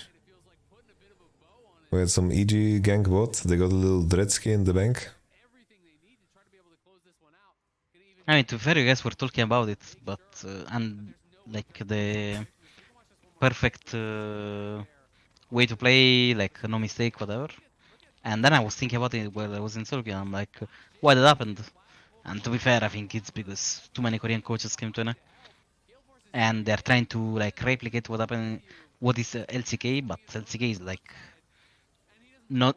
Speaker 1: We had some EG gank bot. They got a little Dreadsky in the bank.
Speaker 2: I mean, to be fair, you guys were talking about it, but and like the perfect way to play, like no mistake, whatever. And then I was thinking about it while I was in Turkey, and I'm like, why that happened? And to be fair, I think it's because too many Korean coaches came to NA, and they're trying to like replicate what happened, what is LCK, but LCK is like not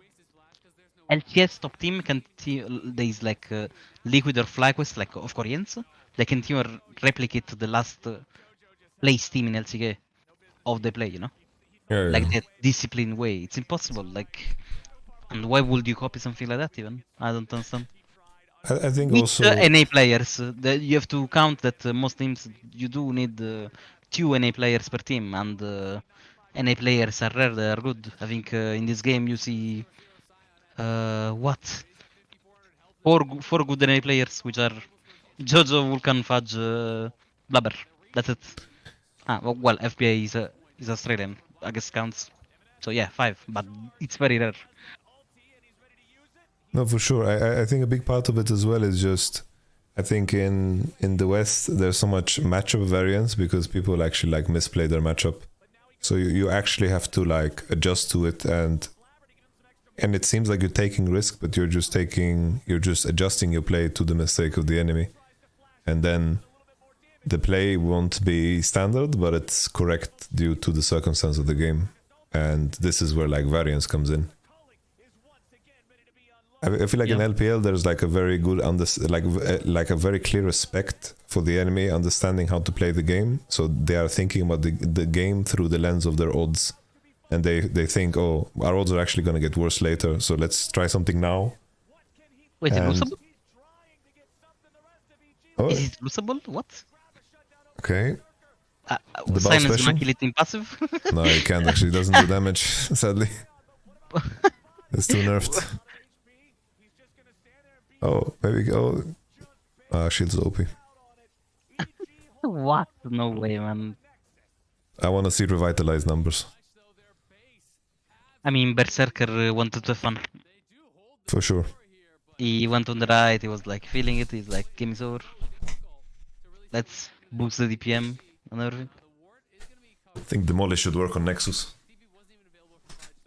Speaker 2: LCS top team can there is like Liquid or FlyQuest like of Koreans. They can replicate the last place team in LCK of the play, you know, like that disciplined way. It's impossible. Like, and why would you copy something like that? Even I don't understand.
Speaker 1: I think
Speaker 2: With
Speaker 1: also
Speaker 2: NA players, you have to count that most teams you do need 2 NA players per team, and NA players are rare. They are good. I think in this game you see what 4 good NA players, which are Jojo, Vulcan, Fudge, Blabber. That's it. Well, FBA is Australian. I guess counts. So yeah, 5, but it's very rare.
Speaker 1: no, for sure. I think a big part of it as well is just, I think in the West there's so much matchup variance because people actually like misplay their matchup. So you actually have to like adjust to it, and it seems like you're taking risk, but you're just adjusting your play to the mistake of the enemy, and then the play won't be standard, but it's correct due to the circumstance of the game, and this is where like variance comes in. I feel like in LPL there's like a very good like a very clear respect for the enemy, understanding how to play the game. So they are thinking about the game through the lens of their odds, and they think, oh, our odds are actually going to get worse later, so let's try something now.
Speaker 2: Wait, losable?
Speaker 1: Oh,
Speaker 2: is it losable? What?
Speaker 1: Okay. The
Speaker 2: Silence
Speaker 1: special?
Speaker 2: gonna kill it in passive?
Speaker 1: No, you can't actually. It doesn't do damage, sadly. It's too nerfed. Oh, maybe go. Shield's OP.
Speaker 2: What? No way, man.
Speaker 1: I want to see revitalized numbers.
Speaker 2: I mean, Berserker wanted to have fun.
Speaker 1: For sure.
Speaker 2: He went on the right, he was like feeling it, he's like, game is over. Let's boost the DPM and everything.
Speaker 1: I think Demolish should work on Nexus.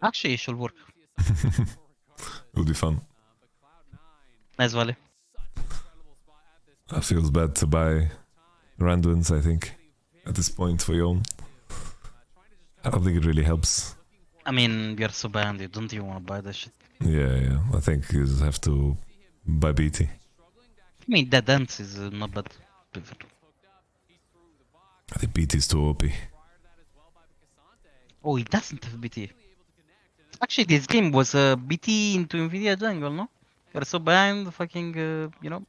Speaker 2: Actually, it should work.
Speaker 1: It would be fun.
Speaker 2: Nice Valley.
Speaker 1: That feels bad to buy Randuins, I think, at this point for Yon. I don't think it really helps.
Speaker 2: I mean, you're so banned, you don't even want to buy that shit.
Speaker 1: Yeah. I think you just have to buy BT.
Speaker 2: I mean, that dance is not bad.
Speaker 1: I think BT is too OP.
Speaker 2: Oh, he doesn't have BT. Actually, this game was BT into Nvidia jungle, no? You're so behind, fucking, you know,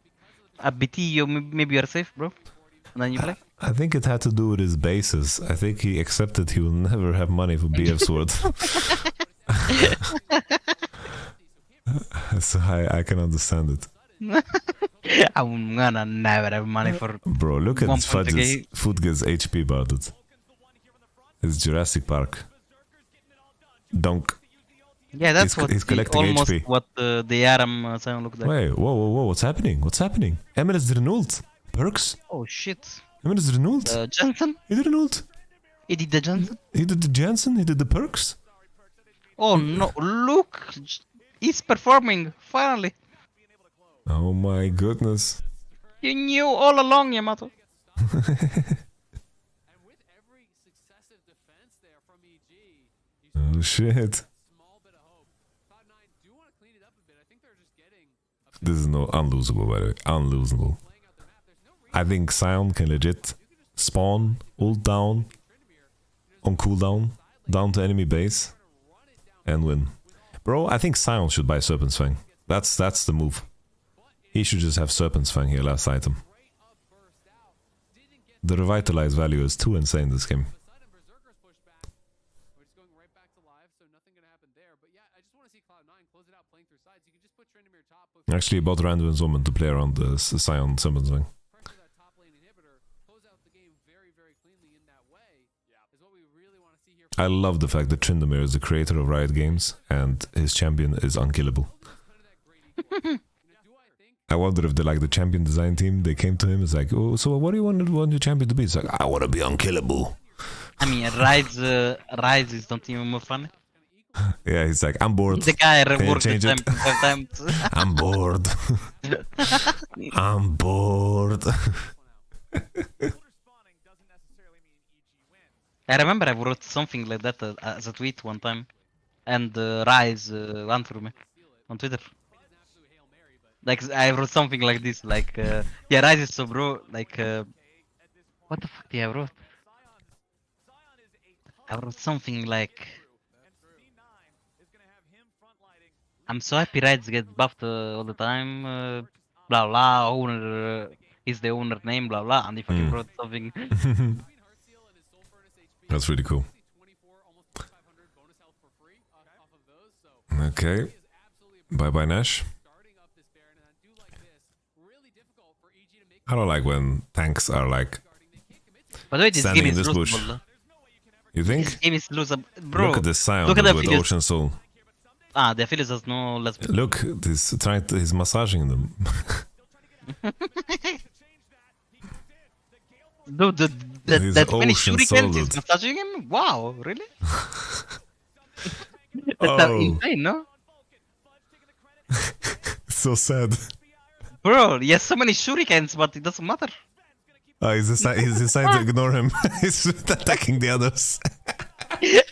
Speaker 2: a BT, maybe you're safe, bro. And then you play.
Speaker 1: I think it had to do with his bases. I think he accepted he will never have money for BF Sword. So I can understand it.
Speaker 2: I'm gonna never have money for.
Speaker 1: Bro, look at Futge's HP budget. It's Jurassic Park. Donk.
Speaker 2: Yeah, that's
Speaker 1: he's collecting
Speaker 2: almost
Speaker 1: HP.
Speaker 2: what the Aram sound looked like.
Speaker 1: Wait, whoa, what's happening? Emil is renewed. Perks?
Speaker 2: Oh shit.
Speaker 1: Emil is renewed.
Speaker 2: Jensen?
Speaker 1: He did renewed.
Speaker 2: He did the Jensen?
Speaker 1: He did the Jensen, he did the perks.
Speaker 2: Oh no, look! He's performing, finally!
Speaker 1: Oh my goodness.
Speaker 2: You knew all along, Yamato.
Speaker 8: And with every successive defense there from EG, you
Speaker 1: Oh shit.
Speaker 8: Small bit of hope. Cloud9 do want to clean it up a bit. I think they're just getting a
Speaker 1: This is no unlosable, by the way. Unlosable.
Speaker 8: playing out their map. There's no reason
Speaker 1: I think Sion can legit spawn, ult down, on cooldown, down to enemy base, and win. Bro, I think Sion should buy Serpent's Fang. That's the move. He should just have Serpent's Fang here, last item. The revitalize value is too insane this game.
Speaker 8: sudden Berserker's pushed back. We're just going right back to live, so nothing gonna happen there. But yeah, I just want to see Cloud9 close it out playing through sides. You can just put Tryndamere top, put
Speaker 1: Actually, bought Random's Woman to play around the Sion Serpent's Fang.
Speaker 8: pressure that top lane inhibitor, close out the game very, very cleanly in that way. Is what we really want to see here.
Speaker 1: I love the fact that Tryndamere is the creator of Riot Games and his champion is unkillable. I wonder if the champion design team, they came to him, it's like, oh, so what do you want your champion to be? It's like, I want to be unkillable.
Speaker 2: I mean, Rise is not even more funny.
Speaker 1: Yeah, he's like, I'm bored.
Speaker 2: The guy
Speaker 1: Can you
Speaker 2: reworked the
Speaker 1: change it?
Speaker 2: time 5 times.
Speaker 1: I'm bored. I'm bored.
Speaker 2: I remember I wrote something like that as a tweet one time, and Rise ran through me on Twitter. Like I wrote something like this, like yeah, Rise is so bro, like what the fuck did I wrote? I wrote something like I'm so happy Rise gets buffed all the time, blah blah. Owner is the owner name, blah blah, and if I wrote something.
Speaker 1: That's really cool. Okay. Bye bye Nash. I don't like when tanks are like
Speaker 2: By the way, this
Speaker 1: standing
Speaker 2: game
Speaker 1: in
Speaker 2: is
Speaker 1: this bush.
Speaker 2: losable.
Speaker 1: You
Speaker 2: This
Speaker 1: think?
Speaker 2: game is losable, bro.
Speaker 1: Look at this Sion
Speaker 2: look at
Speaker 1: dude
Speaker 2: the
Speaker 1: with
Speaker 2: Philips.
Speaker 1: Ocean Soul.
Speaker 2: Ah, the Philips has no less.
Speaker 1: Look, he's massaging them.
Speaker 2: Dude,
Speaker 1: He's
Speaker 2: that many
Speaker 1: ocean
Speaker 2: shurikens is
Speaker 1: solid.
Speaker 2: massaging him? Wow, really? That's
Speaker 1: Oh.
Speaker 2: insane, no?
Speaker 1: It's so sad.
Speaker 2: Bro, he has so many shurikens, but it doesn't matter.
Speaker 1: He's decided to ignore him. He's attacking the others.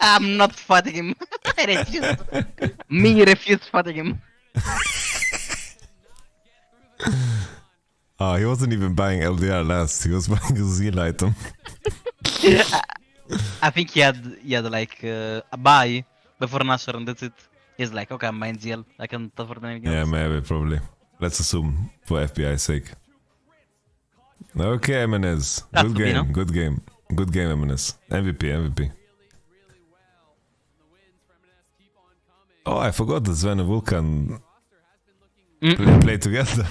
Speaker 2: I'm not fighting him. I refuse. Me refuse fighting him.
Speaker 1: He wasn't even buying LDR last. He was buying a Zeal item.
Speaker 2: I think he had like a buy before Nashor and that's it. He's like, okay, I'm buying ZL. I can't afford anything
Speaker 1: Yeah,
Speaker 2: else.
Speaker 1: maybe, probably. Let's assume for FBI's sake. Okay, Eminez.
Speaker 2: That's
Speaker 1: Good
Speaker 2: to be, no?
Speaker 1: game, good game. Good game, Eminez. MVP. Oh, I forgot that Sven and Vulcan play together.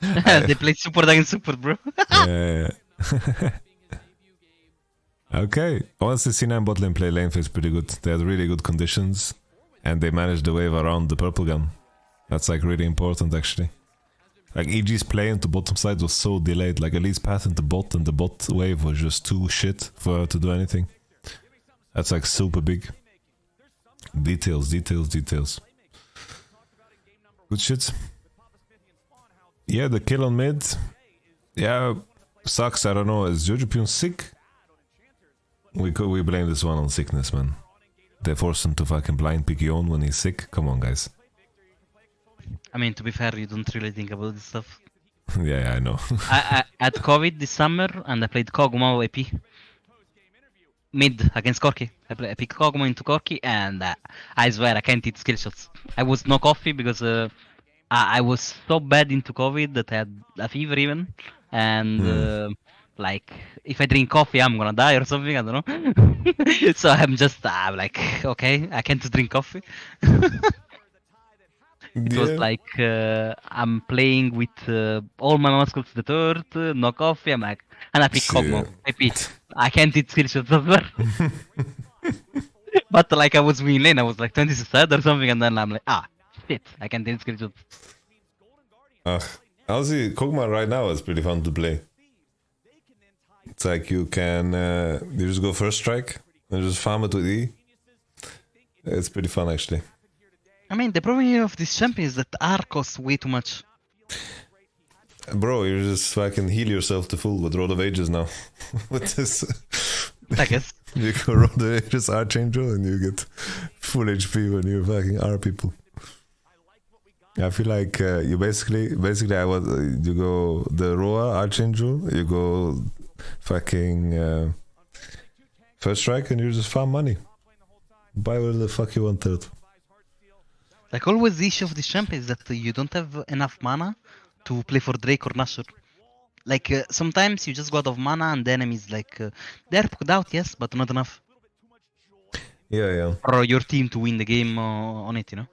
Speaker 2: They played support against support, bro.
Speaker 1: Yeah. Okay. Honestly, C9 bot lane play lane phase pretty good. They had really good conditions and they managed the wave around the purple gun. That's like really important actually. Like EG's play into bottom side was so delayed. Like Elite's path into bot and the bot wave was just too shit for her to do anything. That's like super big. Details. Good shit. Yeah, the kill on mid. Yeah, sucks. I don't know. Is Jojopyun sick? We blame this one on sickness, man. They forced him to fucking blind pick Yon when he's sick. Come on, guys.
Speaker 2: I mean, to be fair, you don't really think about this stuff.
Speaker 1: Yeah, I know.
Speaker 2: I had COVID this summer and I played Kog'Maw AP. Mid against Corki. I picked Kog'Maw into Corki and I swear I can't eat skill shots. I was no coffee because I was so bad into COVID that I had a fever even. And like, if I drink coffee, I'm gonna die or something, I don't know. So I'm like, okay, I can't drink coffee. It was like, I'm playing with all my muscles to the third, no coffee, I'm like, and I pick Kog'Maw. I can't eat skill shots as well. But like I was winning lane, I was like 26 or something, and then I'm like, shit, I can't eat skill shots.
Speaker 1: Honestly, Kog'Maw right now is pretty fun to play. It's like you can, you just go first strike, and just farm it with E. It's pretty fun actually.
Speaker 2: I mean, the problem here of this champion is that R costs way too much.
Speaker 1: Bro, you just fucking heal yourself to full with Road of Ages now. With this.
Speaker 2: I guess.
Speaker 1: You go roll the Aegis Archangel and you get full HP when you fucking R people. I feel like you basically you go the Roa Archangel, you go fucking first strike and you just farm money. Buy whatever the fuck you wanted.
Speaker 2: Like always the issue of this champ is that you don't have enough mana to play for Drake or Nashor. Like sometimes you just go out of mana and the enemies like they're put out, yes, but not enough
Speaker 1: Yeah.
Speaker 2: for your team to win the game on it, you know.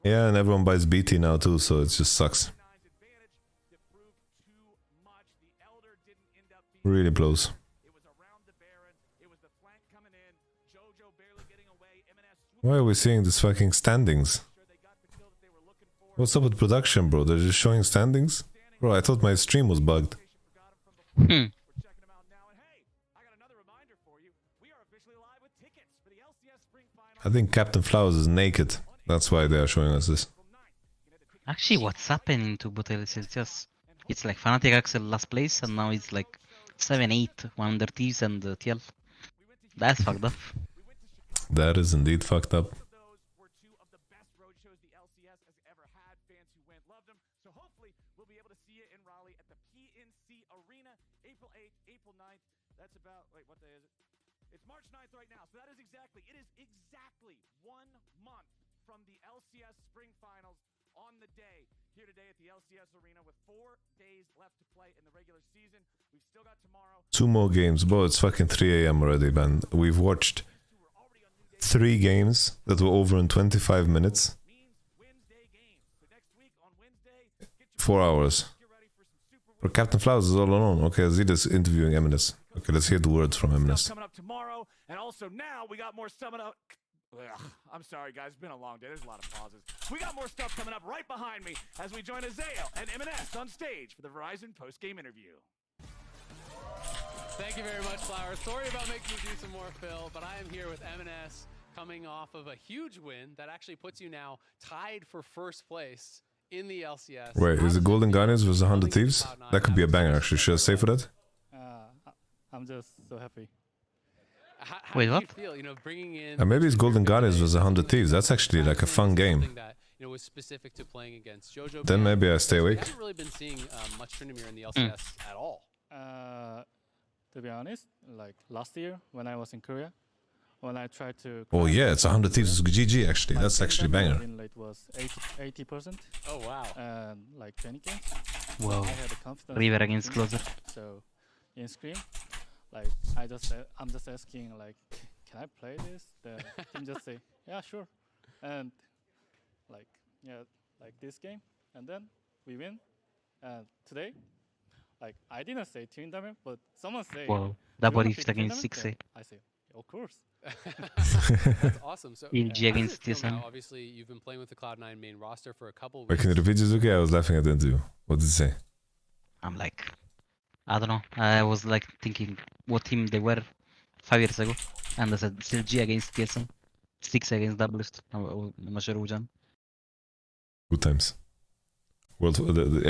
Speaker 1: Yeah, and everyone buys BT now too, so it just sucks. Really blows. Why are we seeing this fucking standings? What's up with production, bro? They're just showing standings? Bro, I thought my stream was bugged. I think Captain Flowers is naked. That's why they are showing us this.
Speaker 2: Actually, what's happening to Botel LCS? It's like Fnatic Axel last place and now it's like 7-8, one under Thieves and TL. That's fucked up.
Speaker 1: That is indeed fucked up.
Speaker 7: That's about, wait, what day is it? It's March 9th right now, so that is exactly 1 month from the LCS Spring Finals on the day. Here today at the LCS Arena with 4 days left to play in the regular season. We've still got tomorrow.
Speaker 1: 2 more games, bro. It's fucking 3 AM already, man. We've watched 3 games that were over in 25 minutes. 4 hours. Bro, Captain Flowers is all alone. Okay, Zita's interviewing Eminence. Okay, let's hear the words from Eminence.
Speaker 7: Coming up tomorrow, and also now we got more stuff up. I'm sorry, guys. It's been a long day. There's a lot of pauses. We got more stuff coming up right behind me as we join Azael and M&S on stage for the Verizon post-game interview.
Speaker 8: Thank you very much, Flowers. Sorry about making you do some more, Phil, but I am here with M&S coming off of a huge win that actually puts you now tied for first place in the LCS.
Speaker 1: Wait, is it Golden Guardians versus 100 Thieves? That could be a banger, actually. Should I stay for that?
Speaker 9: I'm just so happy.
Speaker 8: How
Speaker 2: Wait,
Speaker 8: do
Speaker 2: what?
Speaker 8: you feel, bringing in...
Speaker 1: Maybe it's Golden Guardians versus 100 Thieves. That's actually like a fun game.
Speaker 8: That, was specific to playing against JoJo.
Speaker 1: Then maybe I stay awake.
Speaker 8: We haven't really been seeing much Tryndamere in the LCS at all.
Speaker 9: To be honest, like last year when I was in Korea, when I tried to...
Speaker 1: Oh yeah, it's 100 Thieves. It's GG actually. That's actually banger.
Speaker 9: My rate was 80%.
Speaker 8: Oh wow.
Speaker 9: And like 20 games.
Speaker 2: Wow.
Speaker 9: I had the confidence.
Speaker 2: River against Closer.
Speaker 9: So in Scream, like I'm just asking like, can I play this? The team just say, yeah, sure. And like this game, and then we win. And today, like I didn't say Tryndamere, but someone say,
Speaker 2: Wow, double
Speaker 9: "You wanna
Speaker 2: rift
Speaker 9: pick
Speaker 2: against
Speaker 9: Tryndamere?"
Speaker 2: 6A.
Speaker 9: I say, of course.
Speaker 8: That's awesome. So
Speaker 2: EG against TSM.
Speaker 8: Obviously, you've been playing with the Cloud9 main roster for a couple of
Speaker 1: Wait, can you repeat this? Okay, I was laughing at the interview. What did he say?
Speaker 2: I'm like, I don't know. I was like thinking what team they were 5 years ago. And I said still G against TSM. 6 against Doublist. I'm not sure which one.
Speaker 1: Good times. World, the